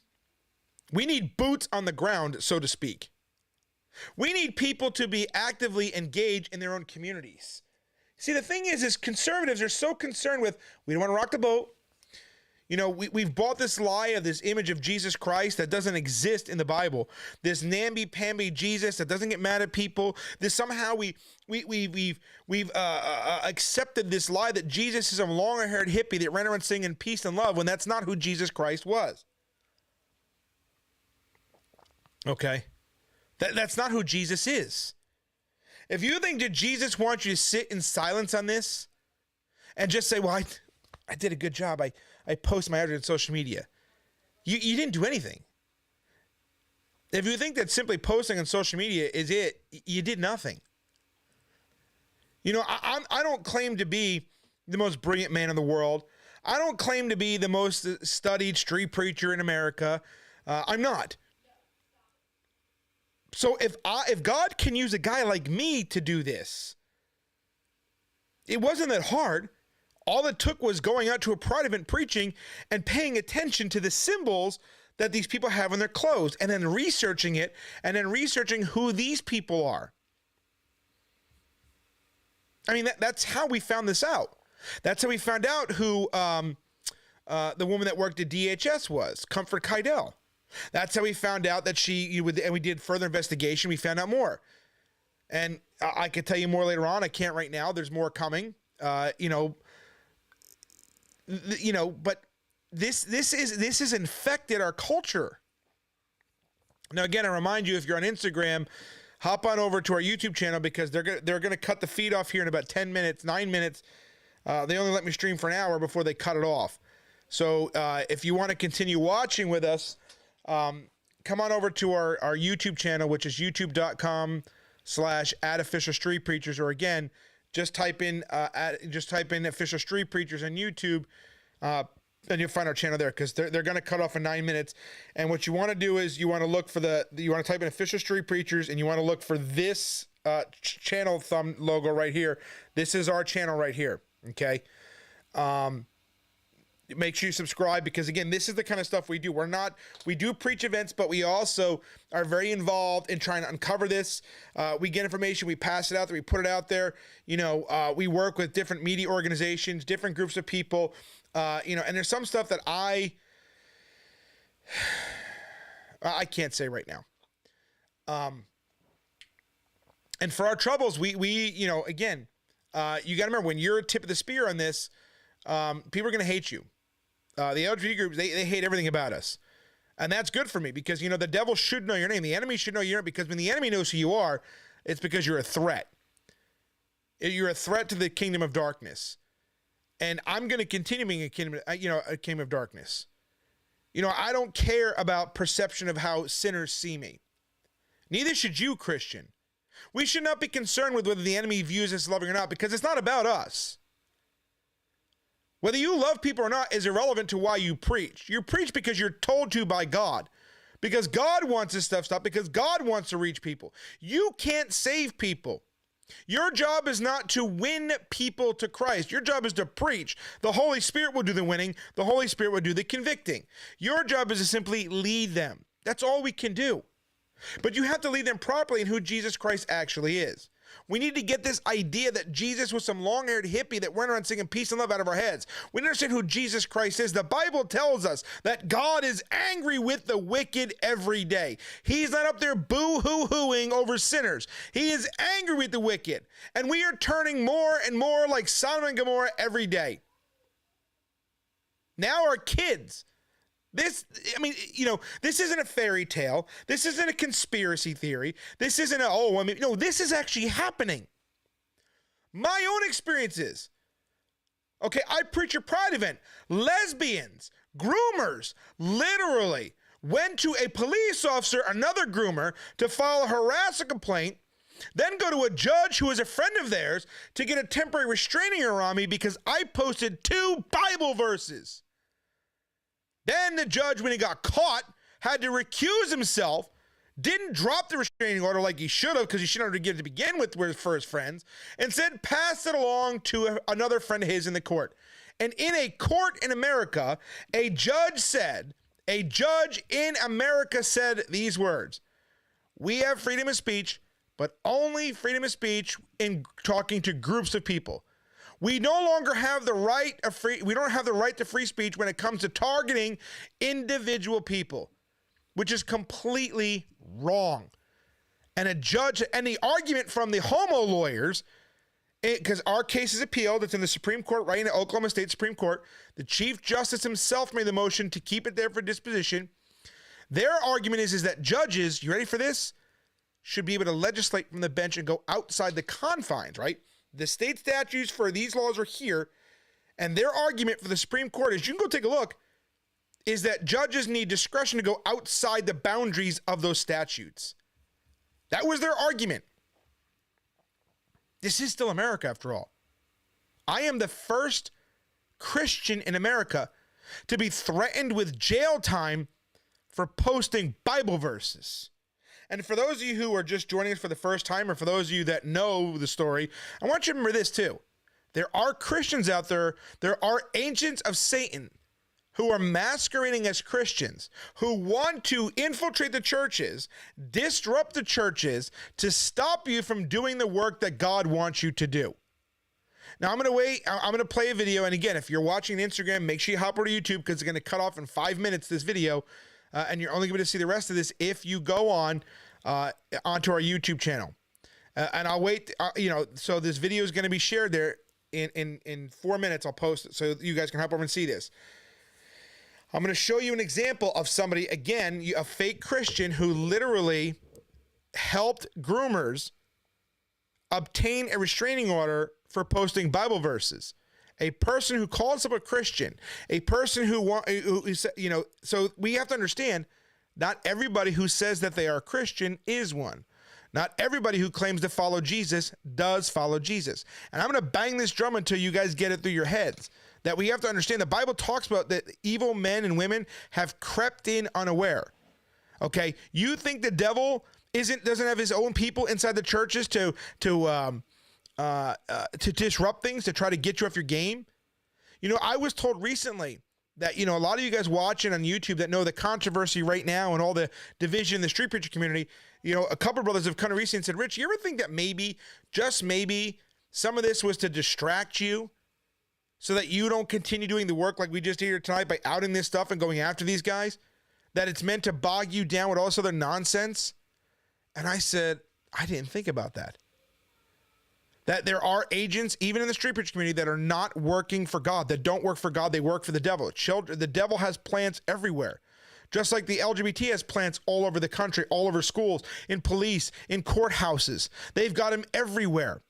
We need boots on the ground, so to speak. We need people to be actively engaged in their own communities. See, the thing is conservatives are so concerned with, we don't want to rock the boat. You know, we've bought this lie of this image of Jesus Christ that doesn't exist in the Bible. This namby-pamby Jesus that doesn't get mad at people. This somehow we've accepted this lie that Jesus is a long-haired hippie that ran around singing peace and love when that's not who Jesus Christ was. Okay? That's not who Jesus is. If you think that Jesus wants you to sit in silence on this and just say, well, I did a good job. I post my address on social media. You didn't do anything. If you think that simply posting on social media is it, you did nothing. You know, I don't claim to be the most brilliant man in the world. I don't claim to be the most studied street preacher in America. I'm not. So if God can use a guy like me to do this, it wasn't that hard. All it took was going out to a pride event preaching and paying attention to the symbols that these people have on their clothes and then researching it and then researching who these people are. I mean, that's how we found this out. That's how we found out who the woman that worked at DHS was, Comfort Kydell. That's how we found out that and we did further investigation. We found out more. And I could tell you more later on. I can't right now. There's more coming. But this has infected our culture. Now, again, I remind you, if you're on Instagram, hop on over to our YouTube channel because they're gonna cut the feed off here in about 10 minutes, 9 minutes. They only let me stream for an hour before they cut it off. So if you want to continue watching with us, come on over to our YouTube channel, which is youtube.com/@officialstreetpreachers, or again, just type in official street preachers on YouTube, and you'll find our channel there because they're going to cut off in 9 minutes. And what you want to do is you want to look for you want to type in official street preachers, and you want to look for this channel thumb logo right here. This is our channel right here. Okay. Make sure you subscribe because, again, this is the kind of stuff we do. We do preach events, but we also are very involved in trying to uncover this. We get information, we pass it out there, we put it out there. We work with different media organizations, different groups of people, and there's some stuff that I can't say right now. And for our troubles, we again, you got to remember, when you're tip of the spear on this, people are going to hate you. The LGBT groups, they hate everything about us. And that's good for me because, the devil should know your name. The enemy should know your name because when the enemy knows who you are, it's because you're a threat. You're a threat to the kingdom of darkness. And I'm going to continue being a kingdom of darkness. I don't care about perception of how sinners see me. Neither should you, Christian. We should not be concerned with whether the enemy views us loving or not because it's not about us. Whether you love people or not is irrelevant to why you preach. You preach because you're told to by God. Because God wants this stuff stopped. Because God wants to reach people. You can't save people. Your job is not to win people to Christ. Your job is to preach. The Holy Spirit will do the winning. The Holy Spirit will do the convicting. Your job is to simply lead them. That's all we can do. But you have to lead them properly in who Jesus Christ actually is. We need to get this idea that Jesus was some long-haired hippie that went around singing peace and love out of our heads. We understand who Jesus Christ is. The Bible tells us that God is angry with the wicked every day. He's not up there boo-hoo-hooing over sinners. He is angry with the wicked. And we are turning more and more like Sodom and Gomorrah every day. Now our kids, This, I mean, this isn't a fairy tale. This isn't a conspiracy theory. This isn't no, this is actually happening. My own experiences. Okay, I preach a pride event. Lesbians, groomers, literally went to a police officer, another groomer, to file a harassment complaint, then go to a judge who is a friend of theirs to get a temporary restraining order on me because I posted 2 Bible verses. Then the judge, when he got caught, had to recuse himself, didn't drop the restraining order like he should have because he shouldn't have given it to begin with for his friends, and said pass it along to another friend of his in the court. And in a court in America, a judge in America said these words: "We have freedom of speech, but only freedom of speech in talking to groups of people. We no longer have the right we don't have the right to free speech when it comes to targeting individual people," which is completely wrong. And the argument from the homo lawyers, because our case is appealed, it's in the Supreme Court, right in the Oklahoma State Supreme Court. The Chief Justice himself made the motion to keep it there for disposition. Their argument is that judges, you ready for this, should be able to legislate from the bench and go outside the confines, right? The state statutes for these laws are here, and their argument for the Supreme Court is, you can go take a look, is that judges need discretion to go outside the boundaries of those statutes. That was their argument. This is still America, after all. I am the first Christian in America to be threatened with jail time for posting Bible verses. And for those of you who are just joining us for the first time, or for those of you that know the story, I want you to remember this too. There are Christians out there, there are agents of Satan who are masquerading as Christians, who want to infiltrate the churches, disrupt the churches, to stop you from doing the work that God wants you to do. Now, I'm going to play a video. And again, if you're watching Instagram, make sure you hop over to YouTube, because it's going to cut off in 5 minutes, this video. And you're only going to see the rest of this if you go onto our YouTube channel. And I'll wait, so this video is going to be shared there in 4 minutes. I'll post it so you guys can hop over and see this. I'm going to show you an example of somebody, again, a fake Christian who literally helped groomers obtain a restraining order for posting Bible verses. A person who calls himself a Christian, a person who so we have to understand, not everybody who says that they are a Christian is one. Not everybody who claims to follow Jesus does follow Jesus. And I'm going to bang this drum until you guys get it through your heads, that we have to understand the Bible talks about that evil men and women have crept in unaware. Okay, you think the devil doesn't have his own people inside the churches to disrupt things, to try to get you off your game? I was told recently that, a lot of you guys watching on YouTube that know the controversy right now and all the division in the street preacher community, a couple of brothers have come to recently and said, Rich, you ever think that maybe, just maybe, some of this was to distract you so that you don't continue doing the work like we just did here tonight by outing this stuff and going after these guys? That it's meant to bog you down with all this other nonsense? And I said, I didn't think about that. That there are agents, even in the street preacher community, that are not working for God, that don't work for God, they work for the devil. The devil has plants everywhere. Just like the LGBT has plants all over the country, all over schools, in police, in courthouses. They've got them everywhere.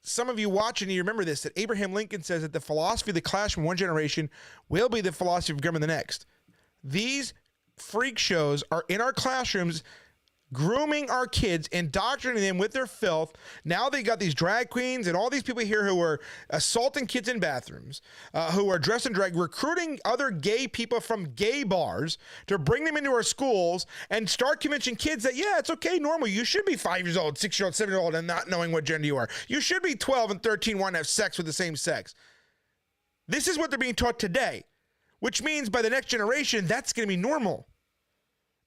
Some of you watching, you remember this, that Abraham Lincoln says that the philosophy of the classroom one generation will be the philosophy of government the next. These freak shows are in our classrooms, grooming our kids, indoctrinating them with their filth. Now they got these drag queens and all these people here who are assaulting kids in bathrooms, who are dressed in drag, recruiting other gay people from gay bars to bring them into our schools and start convincing kids that, yeah, it's okay, normal. You should be 5 years old, 6-year-old, 7-year-old and not knowing what gender you are. You should be 12 and 13 wanting to have sex with the same sex. This is what they're being taught today, which means by the next generation, that's going to be normal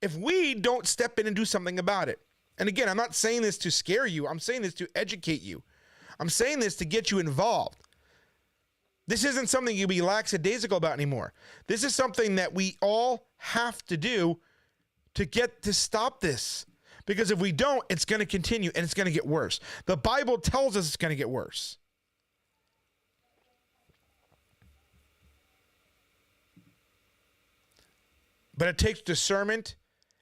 if we don't step in and do something about it. And again, I'm not saying this to scare you. I'm saying this to educate you. I'm saying this to get you involved. This isn't something you be lackadaisical about anymore. This is something that we all have to do to stop this. Because if we don't, it's going to continue and it's going to get worse. The Bible tells us it's going to get worse. But it takes discernment.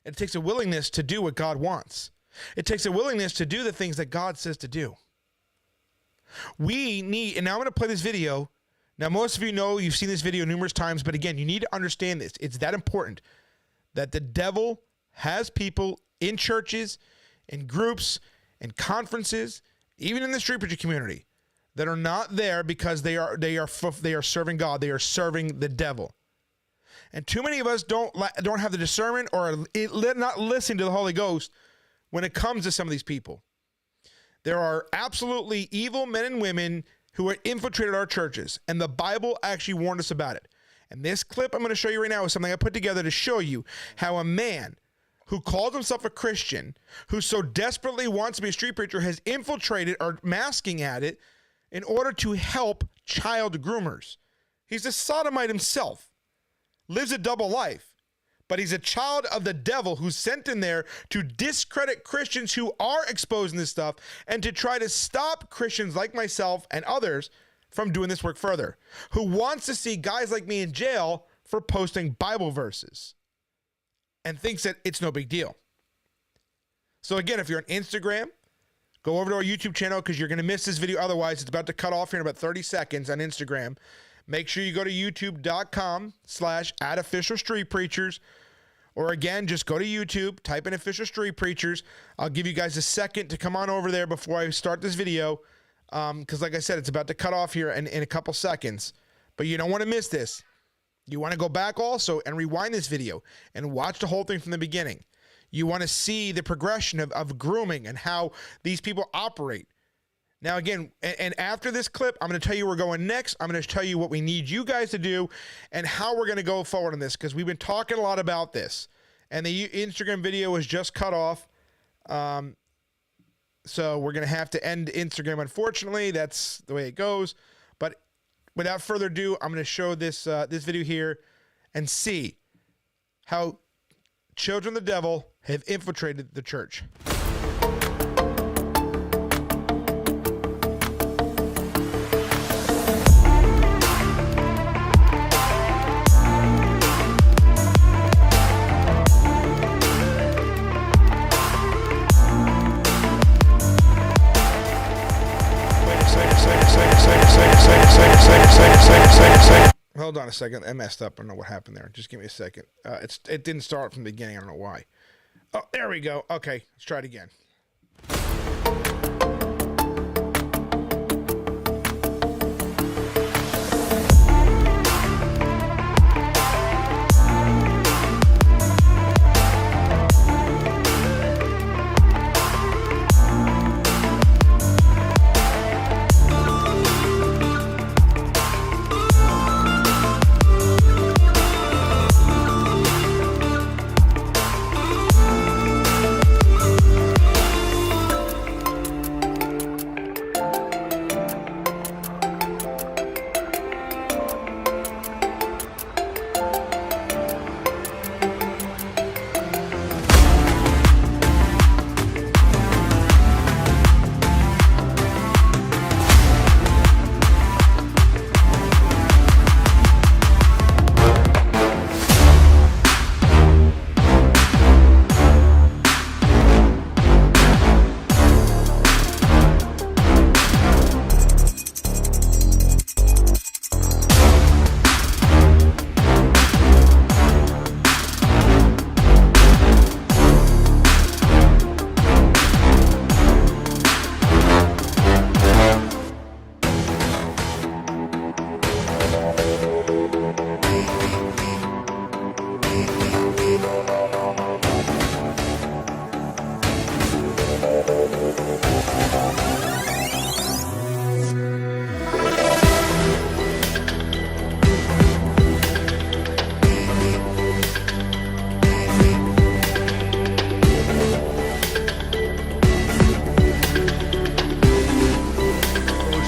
It takes a willingness to do what God wants. It takes a willingness to do the things that God says to do. We need, and now I'm going to play this video. Now, most of you know, you've seen this video numerous times, but again, you need to understand this. It's that important that the devil has people in churches, in groups, in conferences, even in the street preacher community, that are not there because they are serving God. They are serving the devil. And too many of us don't have the discernment or are not listening to the Holy Ghost when it comes to some of these people. There are absolutely evil men and women who have infiltrated our churches, and the Bible actually warned us about it. And this clip I'm going to show you right now is something I put together to show you how a man who calls himself a Christian, who so desperately wants to be a street preacher, has infiltrated or masking at it in order to help child groomers. He's a sodomite himself, lives a double life, but he's a child of the devil who's sent in there to discredit Christians who are exposing this stuff and to try to stop Christians like myself and others from doing this work further, who wants to see guys like me in jail for posting Bible verses and thinks that it's no big deal. So again, if you're on Instagram, go over to our YouTube channel because you're going to miss this video. Otherwise, it's about to cut off here in about 30 seconds on Instagram. Make sure you go to youtube.com/@officialstreetpreachers. Or again, just go to YouTube, type in Official Street Preachers. I'll give you guys a second to come on over there before I start this video. Because like I said, it's about to cut off here in a couple seconds. But you don't want to miss this. You want to go back also and rewind this video and watch the whole thing from the beginning. You want to see the progression of grooming and how these people operate. Now, again, and after this clip, I'm going to tell you where we're going next. I'm going to tell you what we need you guys to do and how we're going to go forward on this, because we've been talking a lot about this. And the Instagram video was just cut off. So we're going to have to end Instagram, unfortunately. That's the way it goes. But without further ado, I'm going to show this this video here and see how children of the devil have infiltrated the church. Hold on a second. I messed up. I don't know what happened there. Just give me a second. It didn't start from the beginning. I don't know why. Oh, there we go. Okay, let's try it again.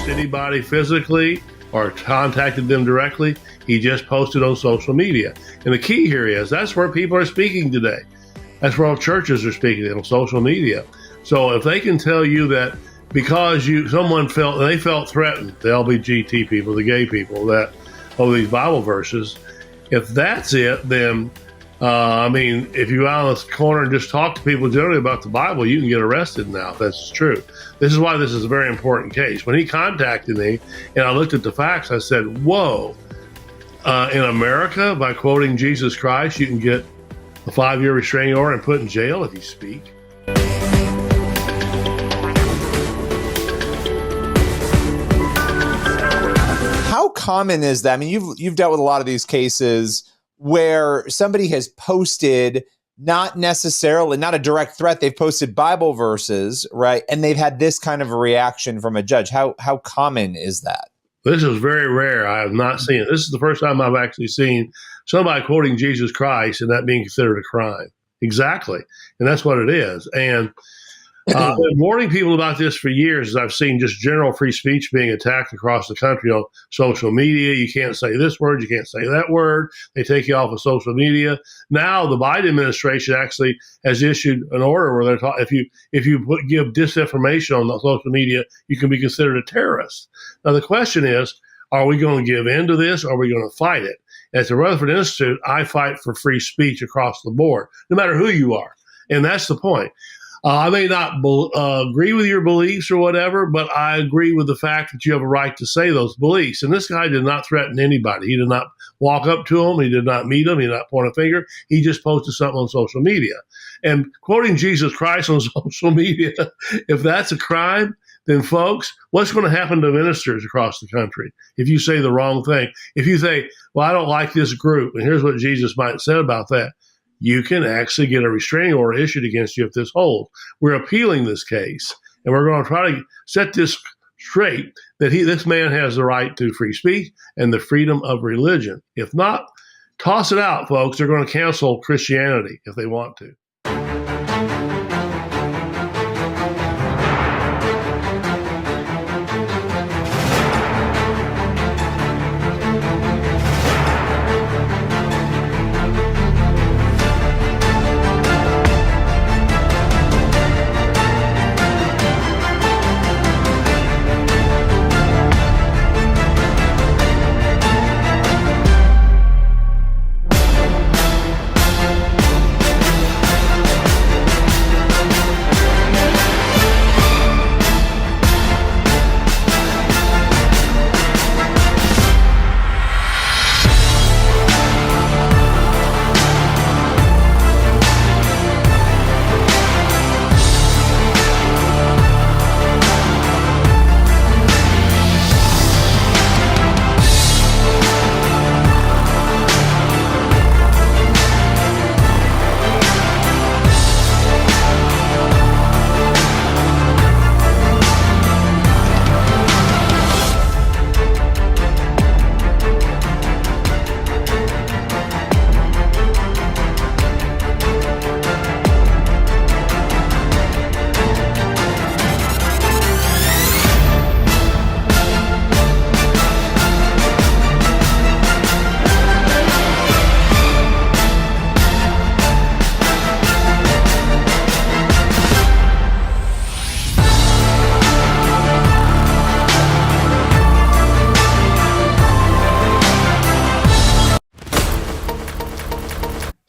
Anybody physically or contacted them directly. He just posted on social media. And the key here is that's where people are speaking today. That's where all churches are speaking on social media. So if they can tell you that because someone felt threatened, the LGBT people, the gay people, that these Bible verses, if that's it, then I mean, if you out on this corner and just talk to people generally about the Bible, you can get arrested now, if that's true. This is why this is a very important case. When he contacted me and I looked at the facts, I said, whoa, in America, by quoting Jesus Christ, you can get a 5-year restraining order and put in jail if you speak. How common is that? I mean, you've dealt with a lot of these cases where somebody has posted not necessarily, not a direct threat, they've posted Bible verses, right? And they've had this kind of a reaction from a judge. How common is that? This is very rare. I have not seen it. This is the first time I've actually seen somebody quoting Jesus Christ and that being considered a crime. Exactly. And that's what it is. And I've been warning people about this for years as I've seen just general free speech being attacked across the country on social media. You can't say this word. You can't say that word. They take you off of social media. Now the Biden administration actually has issued an order where they're talking, if you give disinformation on the social media, you can be considered a terrorist. Now the question is, are we going to give in to this or are we going to fight it? At the Rutherford Institute, I fight for free speech across the board, no matter who you are. And that's the point. I may not agree with your beliefs or whatever, but I agree with the fact that you have a right to say those beliefs. And this guy did not threaten anybody. He did not walk up to him. He did not meet him. He did not point a finger. He just posted something on social media. And quoting Jesus Christ on social media, if that's a crime, then folks, what's going to happen to ministers across the country if you say the wrong thing? If you say, well, I don't like this group, and here's what Jesus might have said about that, you can actually get a restraining order issued against you if this holds. We're appealing this case, and we're going to try to set this straight, that this man has the right to free speech and the freedom of religion. If not, toss it out, folks. They're going to cancel Christianity if they want to.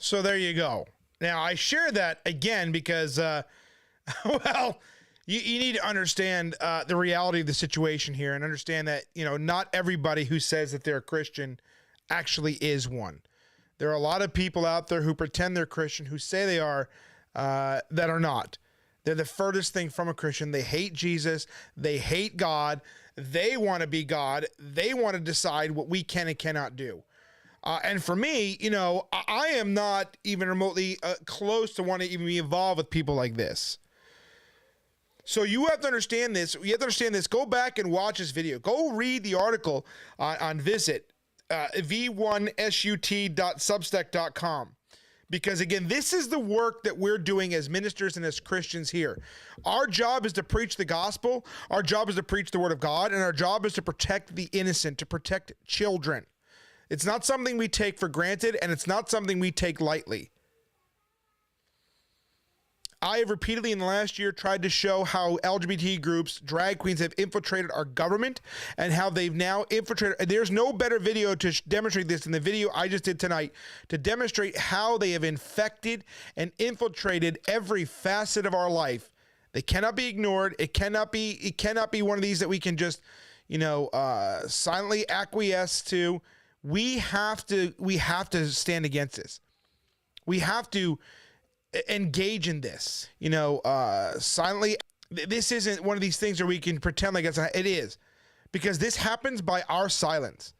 So there you go. Now, I share that again because, well, you need to understand the reality of the situation here and understand that, not everybody who says that they're a Christian actually is one. There are a lot of people out there who pretend they're Christian, who say they are, that are not. They're the furthest thing from a Christian. They hate Jesus. They hate God. They want to be God. They want to decide what we can and cannot do. And for me, I am not even remotely close to wanting to even be involved with people like this. So you have to understand this. You have to understand this. Go back and watch this video. Go read the article on Visit, v1sut.substack.com. Because again, this is the work that we're doing as ministers and as Christians here. Our job is to preach the gospel. Our job is to preach the word of God. And our job is to protect the innocent, to protect children. It's not something we take for granted, and it's not something we take lightly. I have repeatedly in the last year tried to show how LGBT groups, drag queens, have infiltrated our government and how they've now infiltrated. There's no better video to demonstrate this than the video I just did tonight to demonstrate how they have infected and infiltrated every facet of our life. They cannot be ignored. It cannot be one of these that we can just, silently acquiesce to. We have to stand against this. We have to engage in this, silently. This isn't one of these things where we can pretend like it is, because this happens by our silence.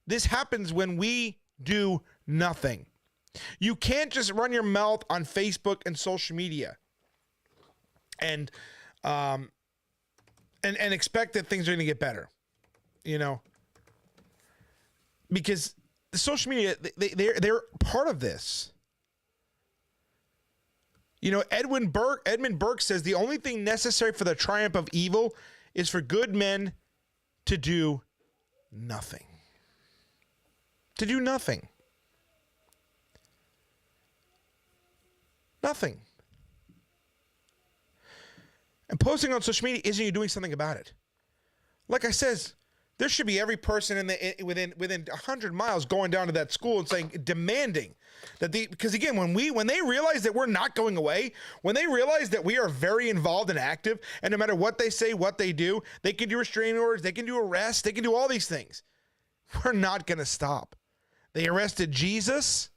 This happens when we do nothing. You can't just run your mouth on Facebook and social media and expect that things are going to get better, because the social media, they're part of this. Edmund Burke says the only thing necessary for the triumph of evil is for good men to do nothing. To do nothing. Nothing. And posting on social media isn't you doing something about it. Like I says, there should be every person within 100 miles going down to that school and saying, demanding that because again, when they realize that we're not going away, when they realize that we are very involved and active, and no matter what they say, what they do, they can do restraining orders, they can do arrests, they can do all these things. We're not going to stop. They arrested Jesus.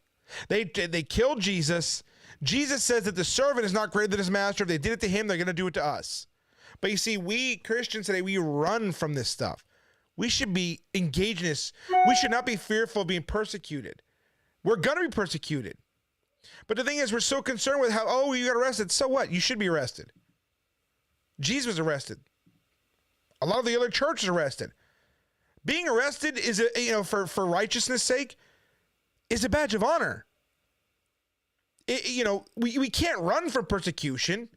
They killed Jesus. Jesus says that the servant is not greater than his master. If they did it to him, they're going to do it to us. But you see, we Christians today, we run from this stuff. We should be engaged in this. We should not be fearful of being persecuted. We're going to be persecuted. But the thing is, we're so concerned with how, you got arrested. So what? You should be arrested. Jesus was arrested. A lot of the other churches arrested. Being arrested is, for righteousness' sake, is a badge of honor. We can't run from persecution.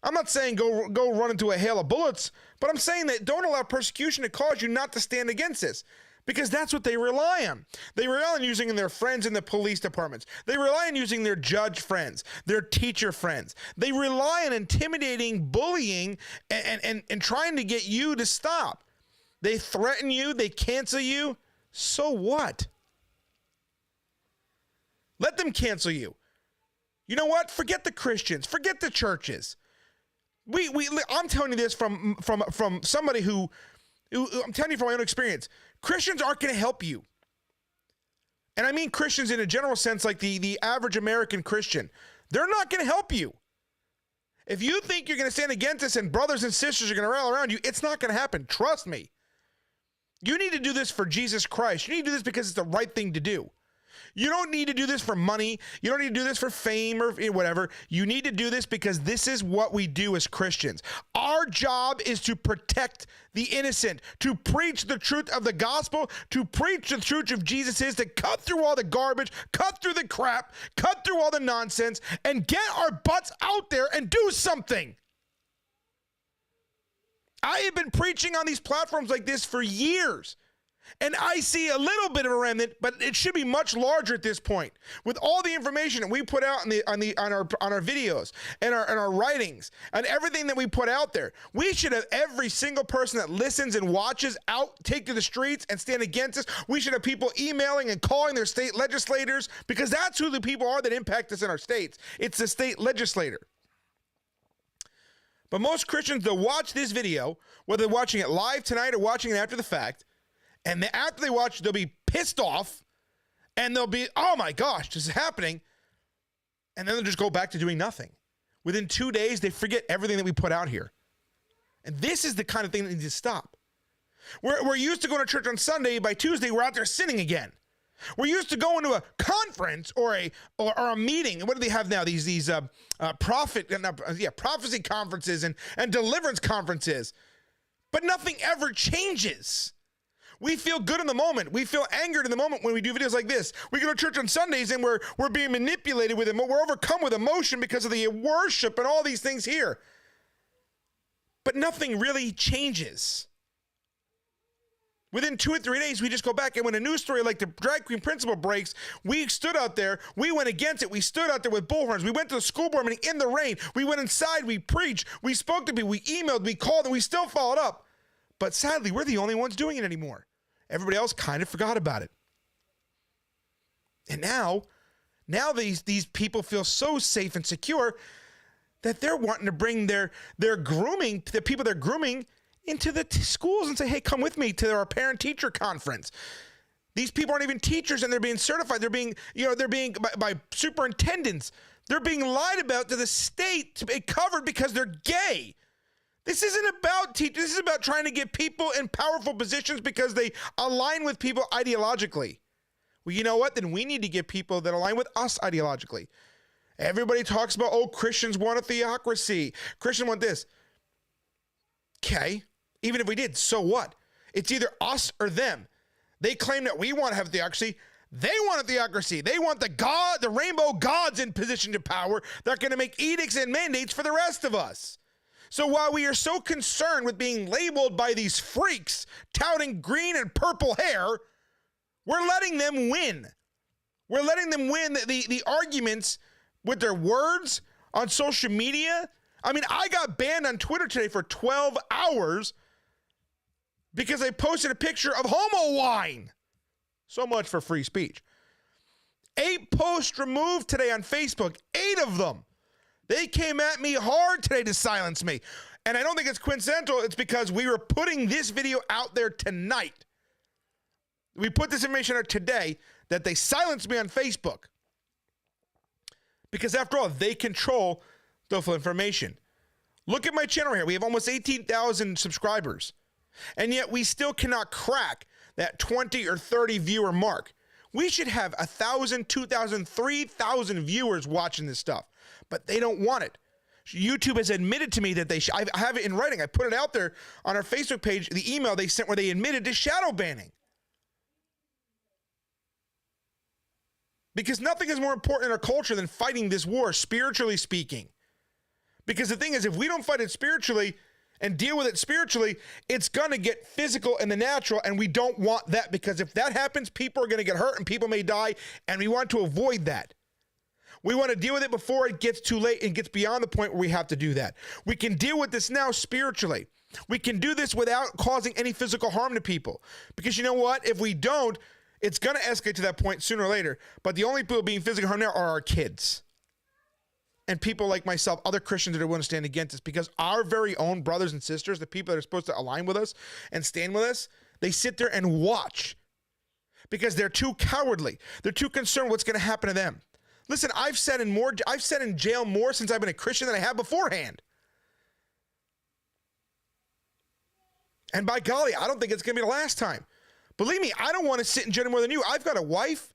I'm not saying go run into a hail of bullets, but I'm saying that don't allow persecution to cause you not to stand against this, because that's what they rely on. They rely on using their friends in the police departments. They rely on using their judge friends, their teacher friends. They rely on intimidating, bullying, and trying to get you to stop. They threaten you. They cancel you. So what? Let them cancel you. You know what? Forget the Christians. Forget the churches. I'm telling you this from somebody who I'm telling you from my own experience. Christians aren't going to help you. And I mean Christians in a general sense, like the average American Christian. They're not going to help you. If you think you're going to stand against us and brothers and sisters are going to rally around you, it's not going to happen. Trust me. You need to do this for Jesus Christ. You need to do this because it's the right thing to do. You don't need to do this for money. You don't need to do this for fame or whatever. You need to do this because this is what we do as Christians. Our job is to protect the innocent, to preach the truth of the gospel, to preach the truth of Jesus is to cut through all the garbage, cut through the crap, cut through all the nonsense, and get our butts out there and do something. I have been preaching on these platforms like this for years. And I see a little bit of a remnant, but it should be much larger at this point. With all the information that we put out on our videos and our writings and everything that we put out there, we should have every single person that listens and watches out, take to the streets and stand against us. We should have people emailing and calling their state legislators, because that's who the people are that impact us in our states. It's the state legislator. But most Christians, they'll watch this video, whether they're watching it live tonight or watching it after the fact, and after they watch, they'll be pissed off, and they'll be, oh my gosh, this is happening. And then they'll just go back to doing nothing. Within 2 days, they forget everything that we put out here. And this is the kind of thing that needs to stop. We're used to going to church on Sunday. By Tuesday, we're out there sinning again. We're used to going to a conference or a meeting. What do they have now? These prophecy conferences and deliverance conferences. But nothing ever changes. We feel good in the moment. We feel angered in the moment when we do videos like this. We go to church on Sundays and we're being manipulated with it. We're overcome with emotion because of the worship and all these things here. But nothing really changes. Within 2 or 3 days, we just go back. And when a news story like the drag queen principal breaks, we stood out there. We went against it. We stood out there with bullhorns. We went to the school board meeting in the rain. We went inside. We preached. We spoke to people. We emailed. We called. And we still followed up. But sadly, we're the only ones doing it anymore. Everybody else kind of forgot about it. And now these people feel so safe and secure that they're wanting to bring their grooming, the people they're grooming, into the schools and say, hey, come with me to our parent-teacher conference. These people aren't even teachers and they're being certified. They're being by superintendents. They're being lied about to the state to be covered because they're gay. This isn't about teachers. This is about trying to get people in powerful positions because they align with people ideologically. Well, you know what? Then we need to get people that align with us ideologically. Everybody talks about, oh, Christians want a theocracy. Christians want this. Okay. Even if we did, so what? It's either us or them. They claim that we want to have a theocracy. They want a theocracy. They want the rainbow gods in position to power that are going to make edicts and mandates for the rest of us. So while we are so concerned with being labeled by these freaks touting green and purple hair, we're letting them win. We're letting them win the arguments with their words on social media. I mean, I got banned on Twitter today for 12 hours because I posted a picture of homo wine. So much for free speech. 8 posts removed today on Facebook, 8 of them. They came at me hard today to silence me. And I don't think it's coincidental. It's because we were putting this video out there tonight. We put this information out today that they silenced me on Facebook. Because after all, they control the full information. Look at my channel here. We have almost 18,000 subscribers. And yet we still cannot crack that 20 or 30 viewer mark. We should have 1,000, 2,000, 3,000 viewers watching this stuff. But they don't want it. YouTube has admitted to me that they I have it in writing. I put it out there on our Facebook page, the email they sent where they admitted to shadow banning. Because nothing is more important in our culture than fighting this war, spiritually speaking. Because the thing is, if we don't fight it spiritually and deal with it spiritually, it's going to get physical in the natural, and we don't want that, because if that happens, people are going to get hurt and people may die, and we want to avoid that. We want to deal with it before it gets too late and gets beyond the point where we have to do that. We can deal with this now spiritually. We can do this without causing any physical harm to people. Because you know what? If we don't, it's going to escalate to that point sooner or later. But the only people being physically harmed now are our kids. And people like myself, other Christians that are willing to stand against us, because our very own brothers and sisters, the people that are supposed to align with us and stand with us, they sit there and watch because they're too cowardly. They're too concerned what's going to happen to them. Listen, I've sat in jail more since I've been a Christian than I have beforehand. And by golly, I don't think it's going to be the last time. Believe me, I don't want to sit in jail more than you. I've got a wife.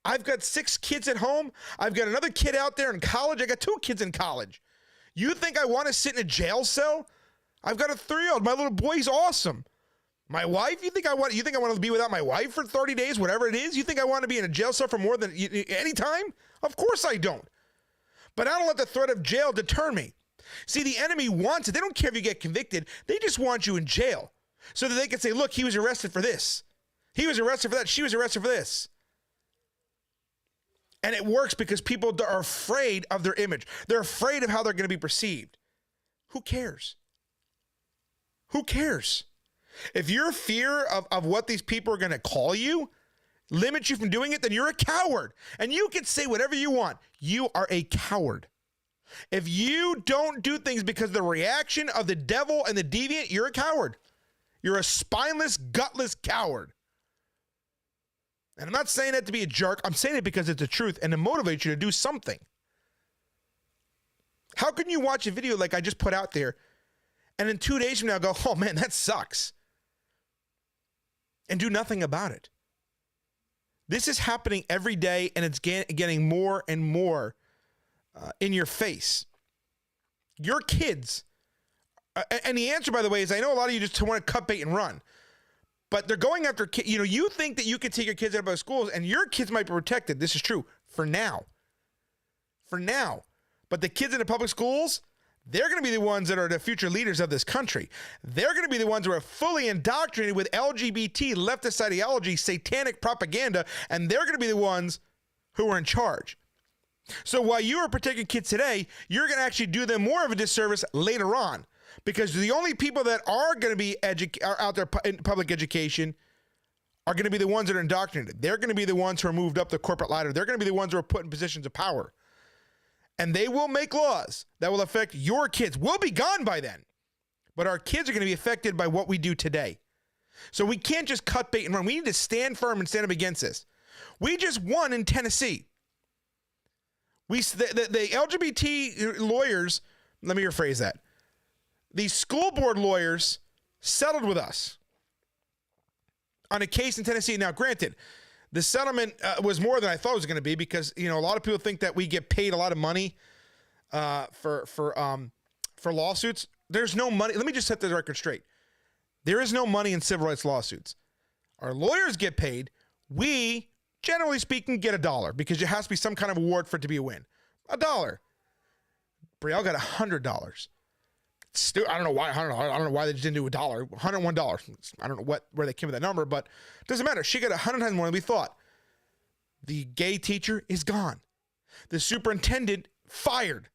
I've got 6 kids at home. I've got another kid out there in college. I got 2 kids in college. You think I want to sit in a jail cell? I've got a 3-year-old. My little boy's awesome. My wife, you think I want to be without my wife for 30 days, whatever it is? You think I want to be in a jail cell for more than any time? Of course I don't. But I don't let the threat of jail deter me. See, the enemy wants it. They don't care if you get convicted. They just want you in jail so that they can say, look, he was arrested for this. He was arrested for that. She was arrested for this. And it works because people are afraid of their image. They're afraid of how they're going to be perceived. Who cares? Who cares? If your fear of what these people are going to call you limits you from doing it, then you're a coward. And you can say whatever you want. You are a coward. If you don't do things because of the reaction of the devil and the deviant, you're a coward. You're a spineless, gutless coward. And I'm not saying that to be a jerk. I'm saying it because it's the truth and to motivate you to do something. How can you watch a video like I just put out there and in 2 days from now go, oh man, that sucks, and do nothing about it? This is happening every day, and it's getting more and more in your face. Your kids, and the answer, by the way, is I know a lot of you just want to cut bait and run. But they're going after kids. You know, you think that you can take your kids out of schools and your kids might be protected. This is true for now. For now. But the kids in the public schools, They're going to be the ones that are the future leaders of this country. They're going to be the ones who are fully indoctrinated with LGBT, leftist ideology, satanic propaganda, and they're going to be the ones who are in charge. So while you are protecting kids today, you're going to actually do them more of a disservice later on, because the only people that are going to be are out there in public education are going to be the ones that are indoctrinated. They're going to be the ones who are moved up the corporate ladder. They're going to be the ones who are put in positions of power. And they will make laws that will affect your kids. We'll be gone by then. But our kids are going to be affected by what we do today. So we can't just cut bait and run. We need to stand firm and stand up against this. We just won in Tennessee. The LGBT lawyers, let me rephrase that. The school board lawyers settled with us on a case in Tennessee. Now, granted, the settlement was more than I thought it was going to be, because a lot of people think that we get paid a lot of money for lawsuits. There's no money. Let me just set the record straight. There is no money in civil rights lawsuits. Our lawyers get paid. We, generally speaking, get $1, because there has to be some kind of award for it to be a win. $1. Brielle got $100. I don't know why. I don't know why they just didn't do $1. $101. I don't know where they came with that number, but it doesn't matter. She got 100 times more than we thought. The gay teacher is gone. The superintendent fired.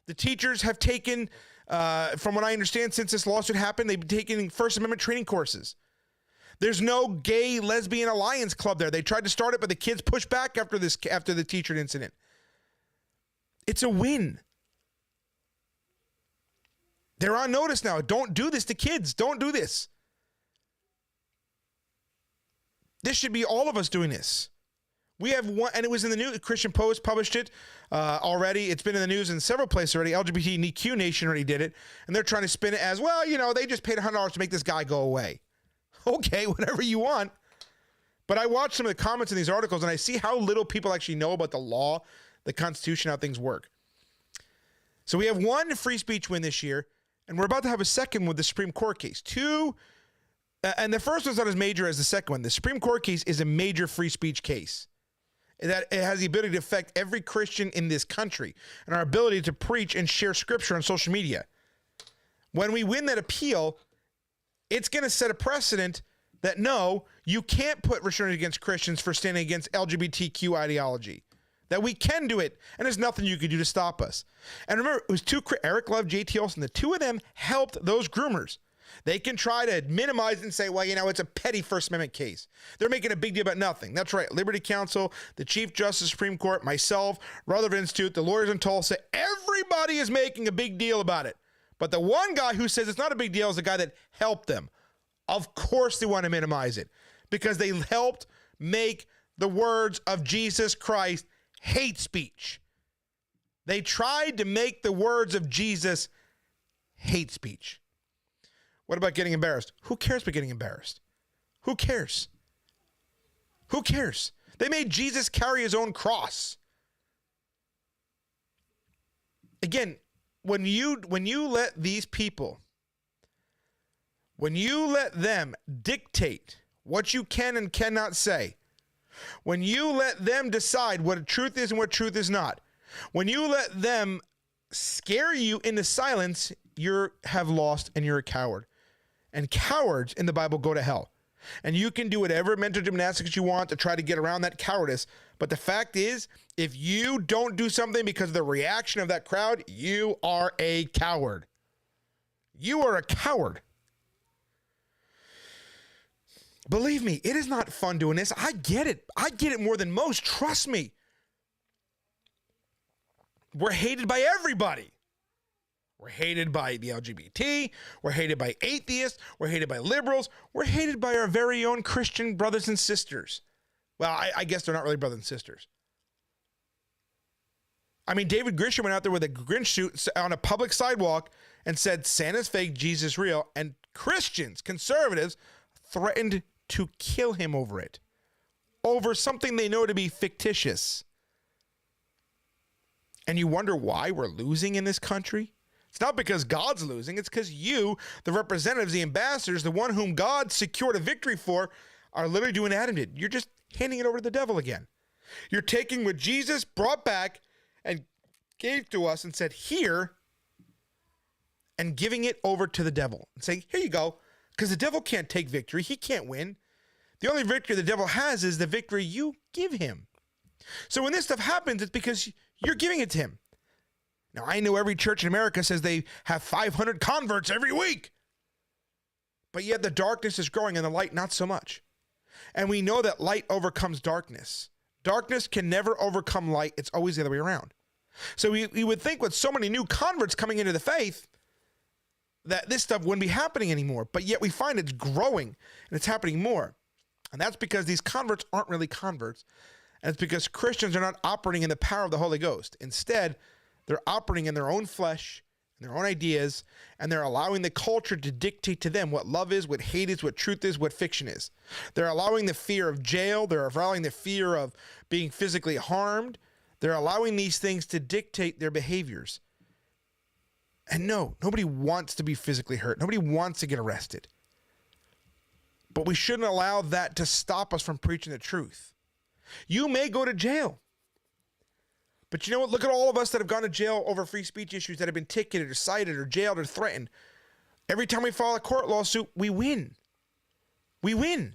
The teachers have taken, from what I understand, since this lawsuit happened, they've been taking First Amendment training courses. There's no gay lesbian alliance club there. They tried to start it, but the kids pushed back after the teacher incident. It's a win. They're on notice now. Don't do this to kids. Don't do this. This should be all of us doing this. We have one, and it was in the news. Christian Post published it already. It's been in the news in several places already. LGBTQ Nation already did it, and they're trying to spin it as, well, they just paid $100 to make this guy go away. Okay, whatever you want. But I watched some of the comments in these articles, and I see how little people actually know about the law, the Constitution, how things work. So we have one free speech win this year, and we're about to have a second with the Supreme Court case. Two, and the first one's not as major as the second one. The Supreme Court case is a major free speech case. That it has the ability to affect every Christian in this country and our ability to preach and share scripture on social media. When we win that appeal, it's going to set a precedent that, no, you can't put restraints against Christians for standing against LGBTQ ideology. That we can do it, and there's nothing you can do to stop us. And remember, it was Eric Love, JT Olson, the two of them helped those groomers. They can try to minimize it and say, well, it's a petty First Amendment case. They're making a big deal about nothing. That's right. Liberty Counsel, the Chief Justice of the Supreme Court, myself, Rutherford Institute, the lawyers in Tulsa, everybody is making a big deal about it. But the one guy who says it's not a big deal is the guy that helped them. Of course they want to minimize it, because they helped make the words of Jesus Christ hate speech. They tried to make the words of Jesus hate speech. What about getting embarrassed? Who cares about getting embarrassed? Who cares? Who cares? They made Jesus carry his own cross. Again, when you let these people, when you let them dictate what you can and cannot say, when you let them decide what truth is and what truth is not, when you let them scare you into silence, you have lost and you're a coward. And cowards in the Bible go to hell. And you can do whatever mental gymnastics you want to try to get around that cowardice. But the fact is, if you don't do something because of the reaction of that crowd, you are a coward. You are a coward. Believe me, it is not fun doing this. I get it. I get it more than most. Trust me. We're hated by everybody. We're hated by the LGBT. We're hated by atheists. We're hated by liberals. We're hated by our very own Christian brothers and sisters. Well, I guess they're not really brothers and sisters. I mean, David Grisham went out there with a Grinch suit on a public sidewalk and said, Santa's fake, Jesus real. And Christians, conservatives, threatened to kill him over it. Over something they know to be fictitious. And you wonder why we're losing in this country? It's not because God's losing. It's because you, the representatives, the ambassadors, the one whom God secured a victory for, are literally doing Adam did. You're just handing it over to the devil again. You're taking what Jesus brought back and gave to us and said, here, and giving it over to the devil and saying, here you go, because the devil can't take victory. He can't win. The only victory the devil has is the victory you give him. So when this stuff happens, it's because you're giving it to him. Now, I know every church in America says they have 500 converts every week, but yet the darkness is growing and the light not so much. And we know that light overcomes darkness. Darkness can never overcome light. It's always the other way around. So we would think with so many new converts coming into the faith that this stuff wouldn't be happening anymore, but yet we find it's growing and it's happening more. And that's because these converts aren't really converts. And it's because Christians are not operating in the power of the Holy Ghost. Instead, they're operating in their own flesh, in their own ideas, and they're allowing the culture to dictate to them what love is, what hate is, what truth is, what fiction is. They're allowing the fear of jail. They're allowing the fear of being physically harmed. They're allowing these things to dictate their behaviors. And no, nobody wants to be physically hurt. Nobody wants to get arrested. But we shouldn't allow that to stop us from preaching the truth. You may go to jail. But you know what? Look at all of us that have gone to jail over free speech issues that have been ticketed or cited or jailed or threatened. Every time we file a court lawsuit, we win. We win.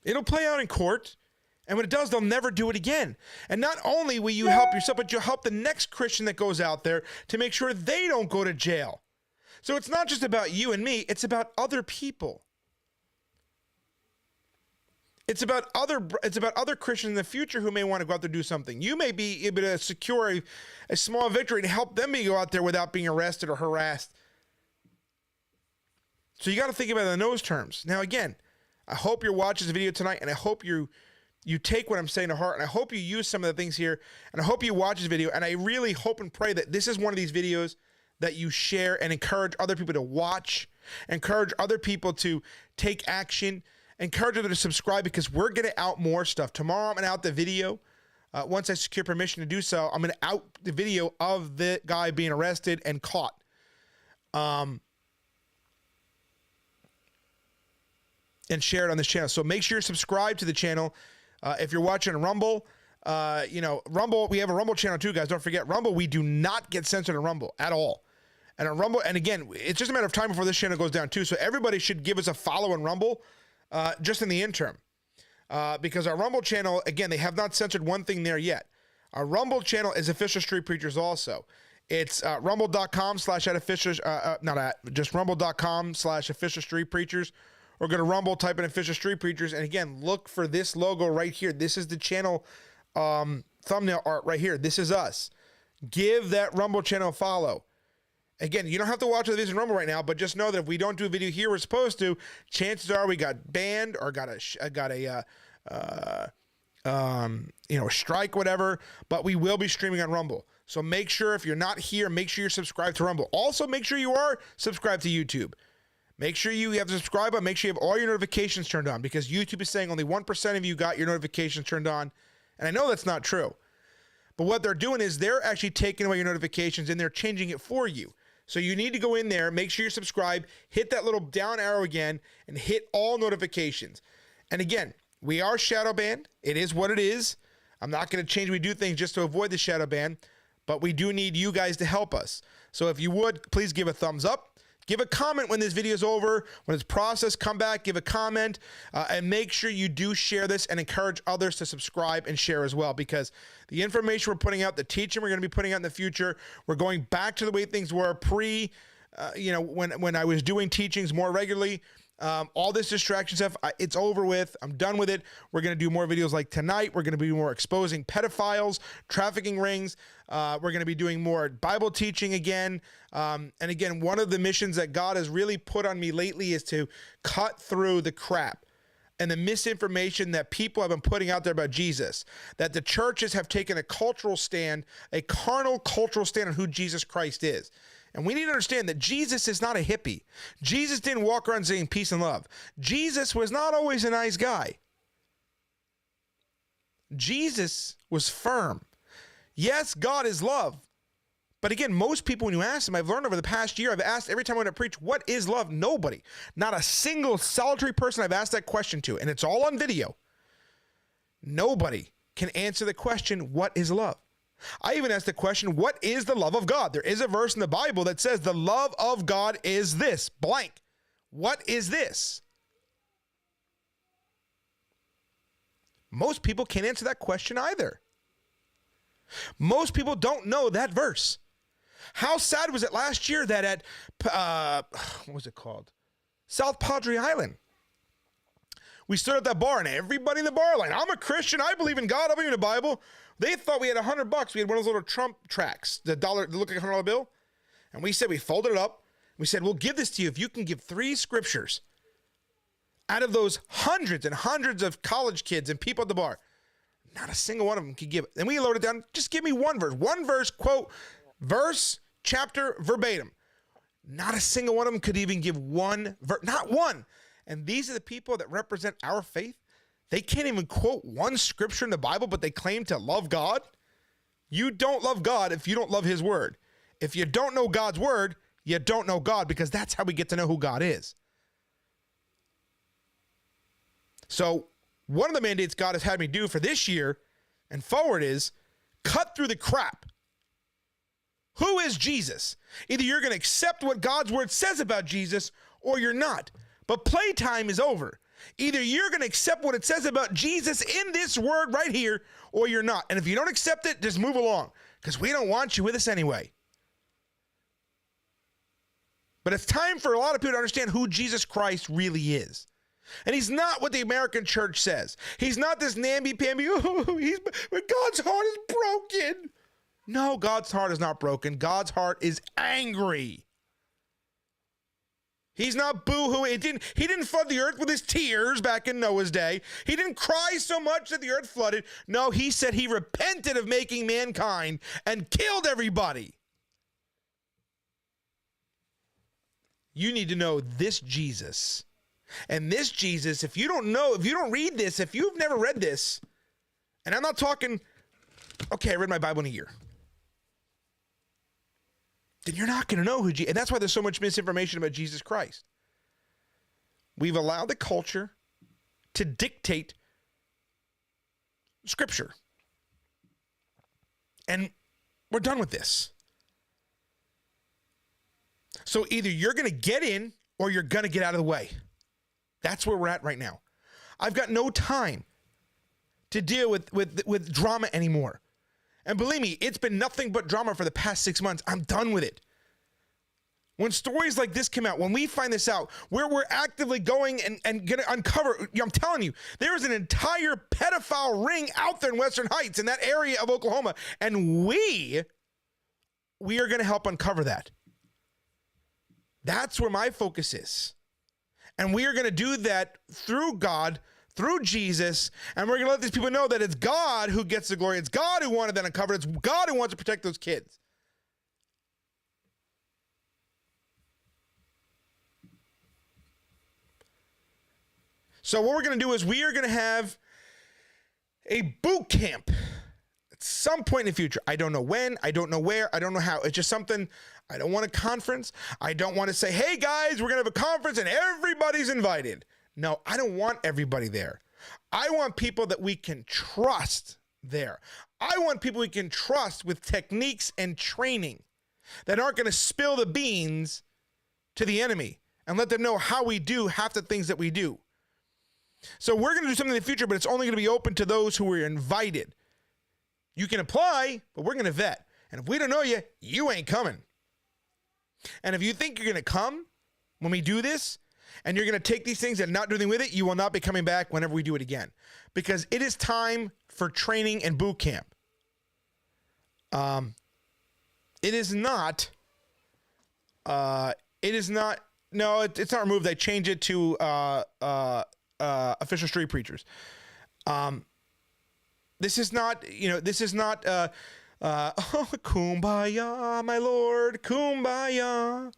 It'll play out in court. And when it does, they'll never do it again. And not only will you help yourself, but you'll help the next Christian that goes out there to make sure they don't go to jail. So it's not just about you and me. It's about other people. It's about other Christians in the future who may want to go out there and do something. You may be able to secure a small victory to help them go out there without being arrested or harassed. So you got to think about it in those terms. Now, again, I hope you're watching this video tonight, and I hope you take what I'm saying to heart, and I hope you use some of the things here, and I hope you watch this video, and I really hope and pray that this is one of these videos that you share and encourage other people to watch, encourage other people to take action, encourage them to subscribe, because we're going to out more stuff. Tomorrow I'm going to out the video. Once I secure permission to do so, I'm going to out the video of the guy being arrested and caught. And share it on this channel. So make sure you're subscribed to the channel. If you're watching Rumble, Rumble, we have a Rumble channel too, guys. Don't forget Rumble. We do not get censored on Rumble at all. And on Rumble, and again, it's just a matter of time before this channel goes down too. So everybody should give us a follow on Rumble, just in the interim. Because our Rumble channel, again, they have not censored one thing there yet. Our Rumble channel is Official Street Preachers also. It's just rumble.com/official street preachers. Or go to Rumble, type in Official Street Preachers, and again, look for this logo right here. This is the channel thumbnail art right here. This is us. Give that Rumble channel a follow. Again, you don't have to watch the videos in Rumble right now, but just know that if we don't do a video here we're supposed to, chances are we got banned or got a strike, whatever. But we will be streaming on Rumble. So make sure if you're not here, make sure you're subscribed to Rumble. Also, make sure you are subscribed to YouTube. Make sure you have subscribed button. Make sure you have all your notifications turned on, because YouTube is saying only 1% of you got your notifications turned on. And I know that's not true. But what they're doing is they're actually taking away your notifications and they're changing it for you. So you need to go in there, make sure you're subscribed, hit that little down arrow again, and hit all notifications. And again, we are shadow banned. It is what it is. I'm not going to change. We do things just to avoid the shadow ban, but we do need you guys to help us. So if you would, please give a thumbs up. Give a comment when this video is over. When it's processed, come back, give a comment, and make sure you do share this and encourage others to subscribe and share as well, because the information we're putting out, the teaching we're going to be putting out in the future, we're going back to the way things were when I was doing teachings more regularly. All this distraction stuff, it's over with. I'm done with it. We're going to do more videos like tonight. We're going to be more exposing pedophiles, trafficking rings. We're going to be doing more Bible teaching again. And again, one of the missions that God has really put on me lately is to cut through the crap and the misinformation that people have been putting out there about Jesus, that the churches have taken a cultural stand, a carnal cultural stand on who Jesus Christ is. And we need to understand that Jesus is not a hippie. Jesus didn't walk around saying peace and love. Jesus was not always a nice guy. Jesus was firm. Yes, God is love. But again, most people, when you ask them, I've learned over the past year, I've asked every time I want to preach, what is love? Nobody, not a single solitary person I've asked that question to, and it's all on video. Nobody can answer the question, what is love? I even asked the question, what is the love of God? There is a verse in the Bible that says the love of God is this, blank. What is this? Most people can't answer that question either. Most people don't know that verse. How sad was it last year that at, what was it called? South Padre Island. We stood at that bar and everybody in the bar line, I'm a Christian, I believe in God, I believe in the Bible. They thought we had $100. We had one of those little Trump tracts, the dollar, that looked like a $100 bill. And we said, we folded it up. We said, we'll give this to you if you can give 3 scriptures out of those hundreds and hundreds of college kids and people at the bar. Not a single one of them could give it. Then we loaded it down. Just give me one verse. One verse, quote, verse, chapter, verbatim. Not a single one of them could even give one verse. Not one. And these are the people that represent our faith. They can't even quote one scripture in the Bible, but they claim to love God. You don't love God if you don't love his word. If you don't know God's word, you don't know God, because that's how we get to know who God is. So one of the mandates God has had me do for this year and forward is cut through the crap. Who is Jesus? Either you're going to accept what God's word says about Jesus or you're not. But playtime is over. Either you're going to accept what it says about Jesus in this word right here or you're not. And if you don't accept it, just move along, because we don't want you with us anyway. But it's time for a lot of people to understand who Jesus Christ really is. And he's not what the American church says. He's not this namby-pamby, but God's heart is broken. No, God's heart is not broken. God's heart is angry. He's not boo-hoo. He didn't flood the earth with his tears back in Noah's day. He didn't cry so much that the earth flooded. No, he said he repented of making mankind and killed everybody. You need to know this Jesus. And this Jesus, if you don't know, if you don't read this, if you've never read this, and I'm not talking, okay, I read my Bible in a year, then you're not going to know who Jesus, and that's why there's so much misinformation about Jesus Christ. We've allowed the culture to dictate Scripture. And we're done with this. So either you're going to get in or you're going to get out of the way. That's where we're at right now. I've got no time to deal with drama anymore. And believe me, it's been nothing but drama for the past 6 months. I'm done with it. When stories like this come out, when we find this out, where we're actively going and going to uncover, I'm telling you, there is an entire pedophile ring out there in Western Heights, in that area of Oklahoma, and we are going to help uncover that. That's where my focus is. And we are going to do that through God, through Jesus, and we're going to let these people know that it's God who gets the glory. It's God who wanted that uncovered. It's God who wants to protect those kids. So what we're going to do is we are going to have a boot camp at some point in the future. I don't know when, I don't know where, I don't know how. It's just something. I don't want a conference. I don't want to say, hey guys, we're going to have a conference and everybody's invited. No, I don't want everybody there. I want people that we can trust there. I want people we can trust with techniques and training that aren't going to spill the beans to the enemy and let them know how we do half the things that we do. So we're going to do something in the future, but it's only going to be open to those who are invited. You can apply, but we're going to vet. And if we don't know you, you ain't coming. And if you think you're going to come when we do this, and you're going to take these things and not do anything with it, you will not be coming back whenever we do it again. Because it is time for training and boot camp. It is not, no, it's not removed. They changed it to official street preachers. This is not, oh, kumbaya, my Lord, kumbaya.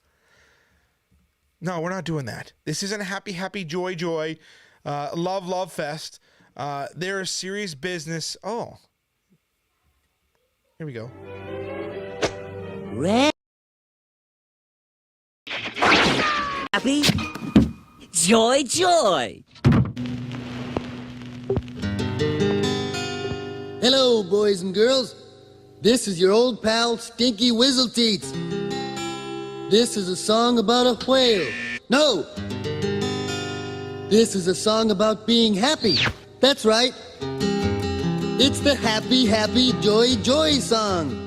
No, we're not doing that. This isn't a happy, happy, joy, love fest. There is serious business. Oh, here we go. Happy, joy. Hello, boys and girls. This is your old pal, Stinky Whizzleteats. This is a song about a whale. No! This is a song about being happy. That's right. It's the happy, happy, joy, joy song.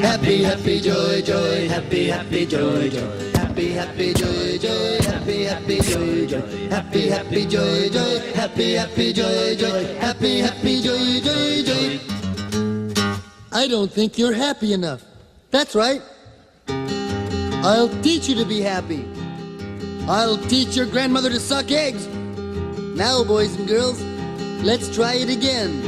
Happy, happy, joy, joy, happy, happy, joy, joy. Happy, happy, joy, joy, happy, happy, joy, joy. Happy, happy, joy, joy, happy, happy, joy, joy. Happy, happy, joy, joy, joy. I don't think you're happy enough. That's right. I'll teach you to be happy. I'll teach your grandmother to suck eggs. Now, boys and girls, let's try it again.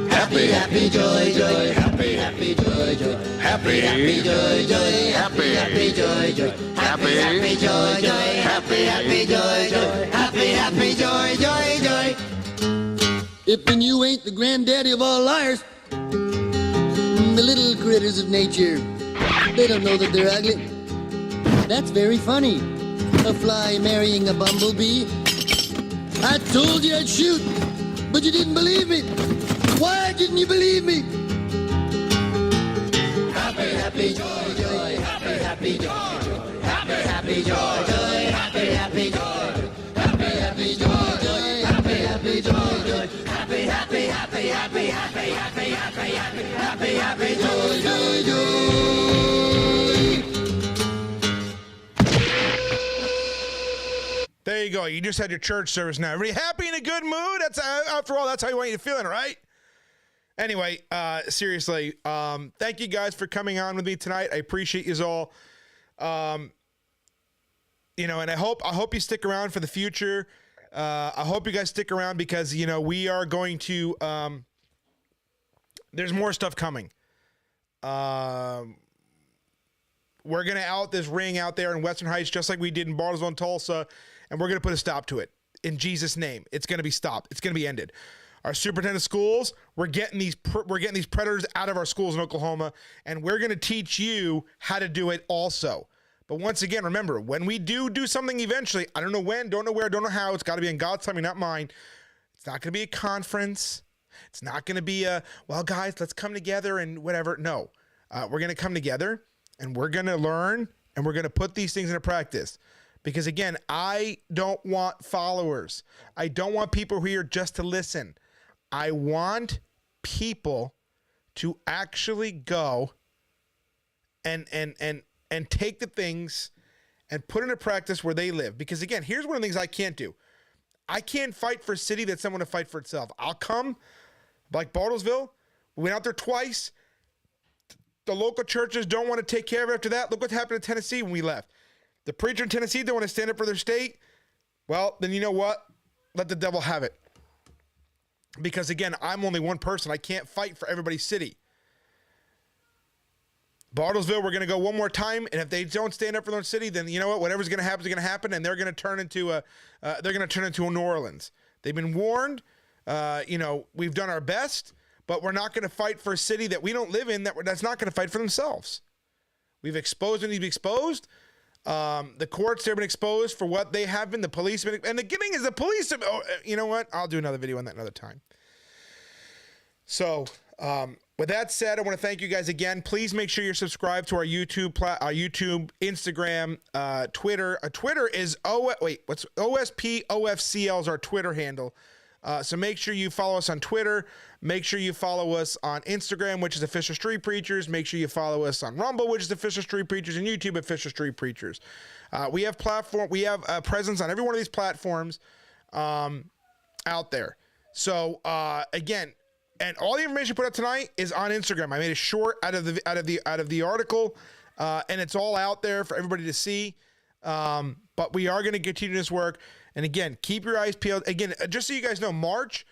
Happy, happy, joy, joy, happy, happy, joy, joy. Happy, happy, joy, joy, happy, happy, joy, joy. Happy, happy, joy, joy, happy, happy, joy, joy. Happy, happy, joy, joy, joy. If and you ain't the granddaddy of all liars, the little critters of nature, they don't know that they're ugly. That's very funny. A fly marrying a bumblebee. I told you I'd shoot, but you didn't believe me. Why didn't you believe me? Happy, happy, joy, joy, happy, happy, joy, joy. Happy, happy, joy, joy, happy, happy, joy, joy. Happy, happy, joy, joy, happy, happy, joy, joy. Happy, happy, happy, happy, happy, happy, happy, happy, happy, happy, joy, joy, joy. There you go. You just had your church service now. Everybody happy in a good mood? That's after all, that's how you want you to feel, right? Anyway, seriously, thank you guys for coming on with me tonight. I appreciate you all. And I hope you stick around for the future. I hope you guys stick around because, we are going to, there's more stuff coming. We're going to out this ring out there in Western Heights, just like we did in Bartlesville and Tulsa, and we're going to put a stop to it. In Jesus' name, it's going to be stopped. It's going to be ended. Our superintendent of schools, we're getting these predators out of our schools in Oklahoma, and we're going to teach you how to do it also. But once again, remember, when we do something eventually, I don't know when, don't know where, don't know how, it's got to be in God's timing, not mine. It's not going to be a conference. It's not going to be well, guys, let's come together and whatever. No, we're going to come together, and we're going to learn, and we're going to put these things into practice. Because, again, I don't want followers. I don't want people who are here just to listen. I want people to actually go and take the things and put into practice where they live. Because, again, here's one of the things I can't do. I can't fight for a city that's someone to fight for itself. I'll come, like Bartlesville. We went out there twice. The local churches don't want to take care of it after that. Look what happened in Tennessee when we left. The preacher in Tennessee don't want to stand up for their state. Well, then you know what? Let the devil have it. Because, again, I'm only one person. I can't fight for everybody's city. Bartlesville, we're going to go one more time, and if they don't stand up for their city, then you know what? Whatever's going to happen is going to happen, and they're going to turn into a New Orleans. They've been warned. We've done our best, but we're not going to fight for a city that we don't live in that's not going to fight for themselves. We've exposed and be exposed. The courts, they've been exposed for what they have been. The police, and the giving is the police. You know what? I'll do another video on that another time. So, with that said, I want to thank you guys again. Please make sure you're subscribed to our YouTube, Instagram, Twitter. Twitter is OSPOFCL is our Twitter handle. So make sure you follow us on Twitter. Make sure you follow us on Instagram, which is Official Street Preachers. Make sure you follow us on Rumble, which is Official Street Preachers, and YouTube, Official Street Preachers. We have a presence on every one of these platforms out there. So again, and all the information put out tonight is on Instagram. I made a short out of the article, and it's all out there for everybody to see. But we are going to continue this work. And again, keep your eyes peeled. Again, just so you guys know, March,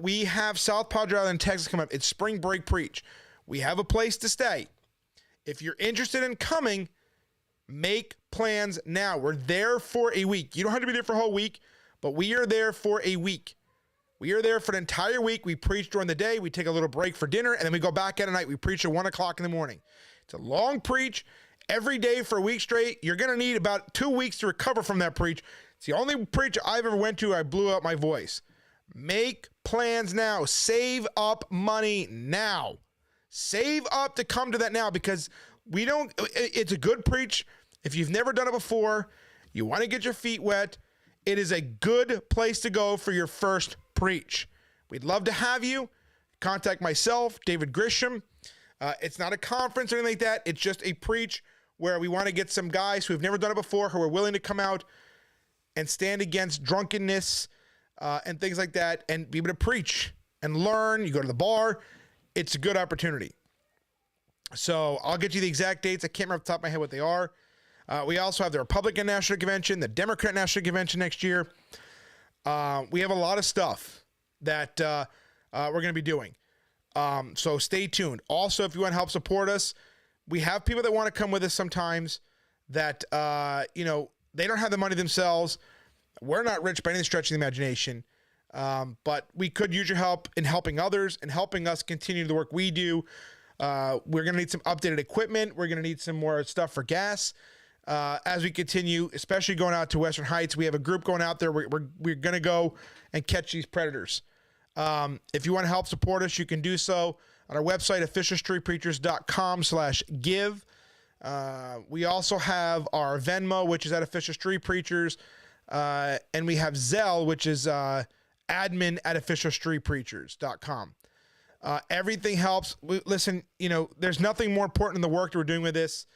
we have South Padre Island, Texas come up. It's Spring Break Preach. We have a place to stay. If you're interested in coming, make plans now. We're there for a week. You don't have to be there for a whole week, but we are there for a week. We are there for an entire week. We preach during the day. We take a little break for dinner, and then we go back at night. We preach at 1 o'clock in the morning. It's a long preach every day for a week straight. You're going to need about 2 weeks to recover from that preach. It's the only preach I've ever went to I blew out my voice. Make plans now. Save up money now. Save up to come to that now, because it's a good preach. If you've never done it before, you want to get your feet wet, it is a good place to go for your first preach. We'd love to have you. Contact myself, David Grisham. It's not a conference or anything like that. It's just a preach where we want to get some guys who have never done it before, who are willing to come out and stand against drunkenness and things like that, and be able to preach and learn. You go to the bar. It's a good opportunity. So I'll get you the exact dates. I can't remember off the top of my head what they are. We also have the Republican National Convention, the Democrat National Convention next year. We have a lot of stuff that we're going to be doing. So stay tuned. Also, if you want to help support us, we have people that want to come with us sometimes that, they don't have the money themselves. We're not rich by any stretch of the imagination. But we could use your help in helping others and helping us continue the work we do. We're going to need some updated equipment. We're going to need some more stuff for gas as we continue, especially going out to Western Heights. We have a group going out there. We're going to go and catch these predators. If you want to help support us, you can do so on our website, officialstreetpreachers.com/give. We also have our Venmo, which is at Official Street Preachers. And we have Zelle, which is admin@officialstreetpreachers.com. Everything helps. Listen, there's nothing more important than the work that we're doing with this.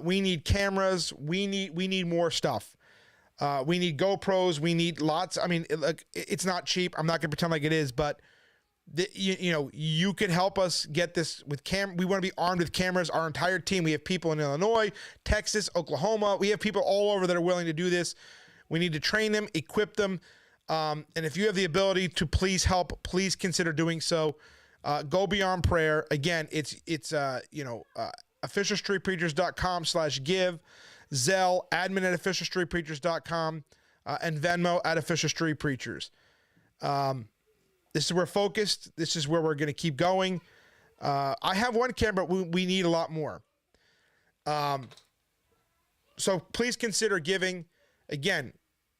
We need cameras. We need more stuff. We need GoPros. We need lots. I mean, it's not cheap. I'm not going to pretend like it is, but you could help us get this with we want to be armed with cameras. Our entire team. We have people in Illinois, Texas, Oklahoma. We have people all over that are willing to do this. We need to train them, equip them. And if you have the ability to please help, please consider doing so. Go beyond prayer. Again, it's officialstreetpreachers.com/give, Zelle, admin@officialstreetpreachers.com, and Venmo @officialstreetpreachers. This is where we're focused. This is where we're going to keep going. I have one camera, but we need a lot more. So please consider giving. Again,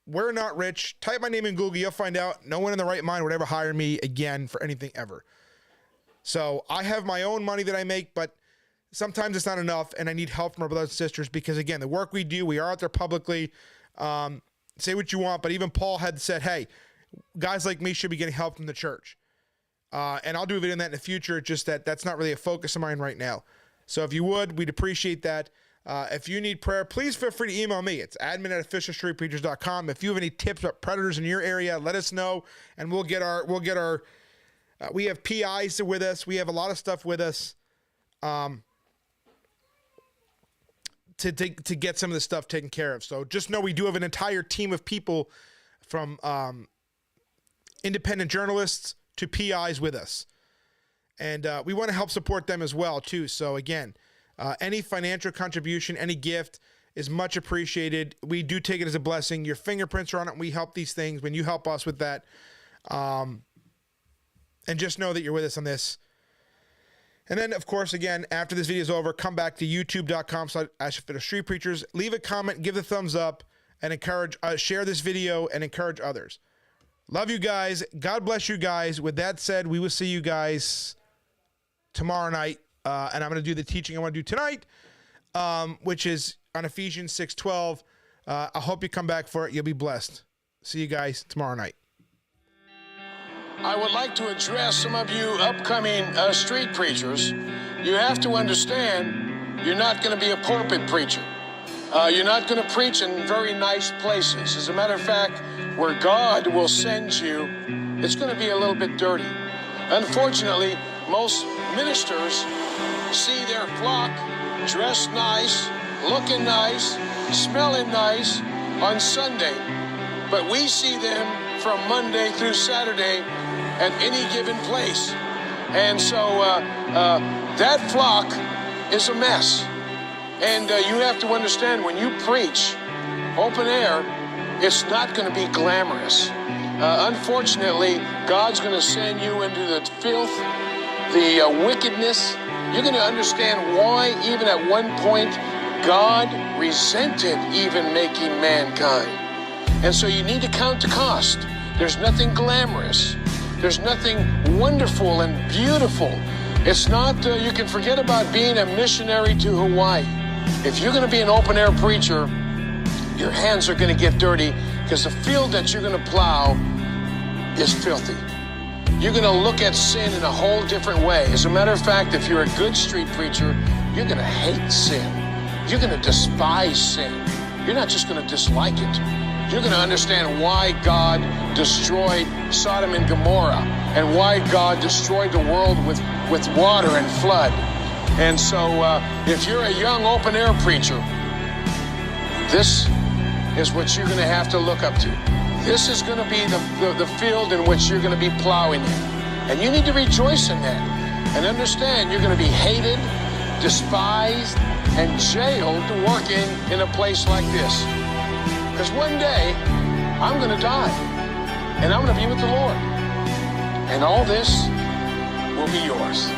we're not rich. Type my name in Google. You'll find out no one in the right mind would ever hire me again for anything ever. So I have my own money that I make, but sometimes it's not enough, and I need help from our brothers and sisters because, again, the work we do, we are out there publicly. Say what you want, but even Paul had said, hey, guys like me should be getting help from the church. And I'll do a video on that in the future, just that's not really a focus of mine right now. So if you would, we'd appreciate that. If you need prayer, please feel free to email me. It's admin@officialstreetpreachers.com. If you have any tips about predators in your area, let us know, and we'll get our. We have PIs with us. We have a lot of stuff with us, to get some of the stuff taken care of. So just know we do have an entire team of people, from independent journalists to PIs with us, and we want to help support them as well too. So again. Any financial contribution, any gift is much appreciated. We do take it as a blessing. Your fingerprints are on it. We help these things when you help us with that. And just know that you're with us on this. And then, of course, again, after this video is over, come back to youtube.com/officialstreetpreachers. Leave a comment, give the thumbs up, and share this video and encourage others. Love you guys. God bless you guys. With that said, we will see you guys tomorrow night. And I'm going to do the teaching I want to do tonight, which is on Ephesians 6:12. I hope you come back for it. You'll be blessed. See you guys tomorrow night. I would like to address some of you upcoming street preachers. You have to understand, you're not going to be a pulpit preacher. You're not going to preach in very nice places. As a matter of fact, where God will send you, it's going to be a little bit dirty. Unfortunately, most ministers see their flock dressed nice, looking nice, smelling nice on Sunday, but we see them from Monday through Saturday at any given place. And so that flock is a mess. And you have to understand, when you preach open air, it's not going to be glamorous. Unfortunately, God's going to send you into the filth, the wickedness. You're going to understand why, even at one point, God resented even making mankind. And so you need to count the cost. There's nothing glamorous. There's nothing wonderful and beautiful. It's not, you can forget about being a missionary to Hawaii. If you're going to be an open-air preacher, your hands are going to get dirty because the field that you're going to plow is filthy. You're going to look at sin in a whole different way. As a matter of fact, if you're a good street preacher, you're going to hate sin. You're going to despise sin. You're not just going to dislike it. You're going to understand why God destroyed Sodom and Gomorrah and why God destroyed the world with water and flood. And so if you're a young open-air preacher, this is what you're going to have to look up to. This is going to be the field in which you're going to be plowing in. And you need to rejoice in that and understand you're going to be hated, despised, and jailed to work in a place like this. Because one day, I'm going to die, and I'm going to be with the Lord. And all this will be yours.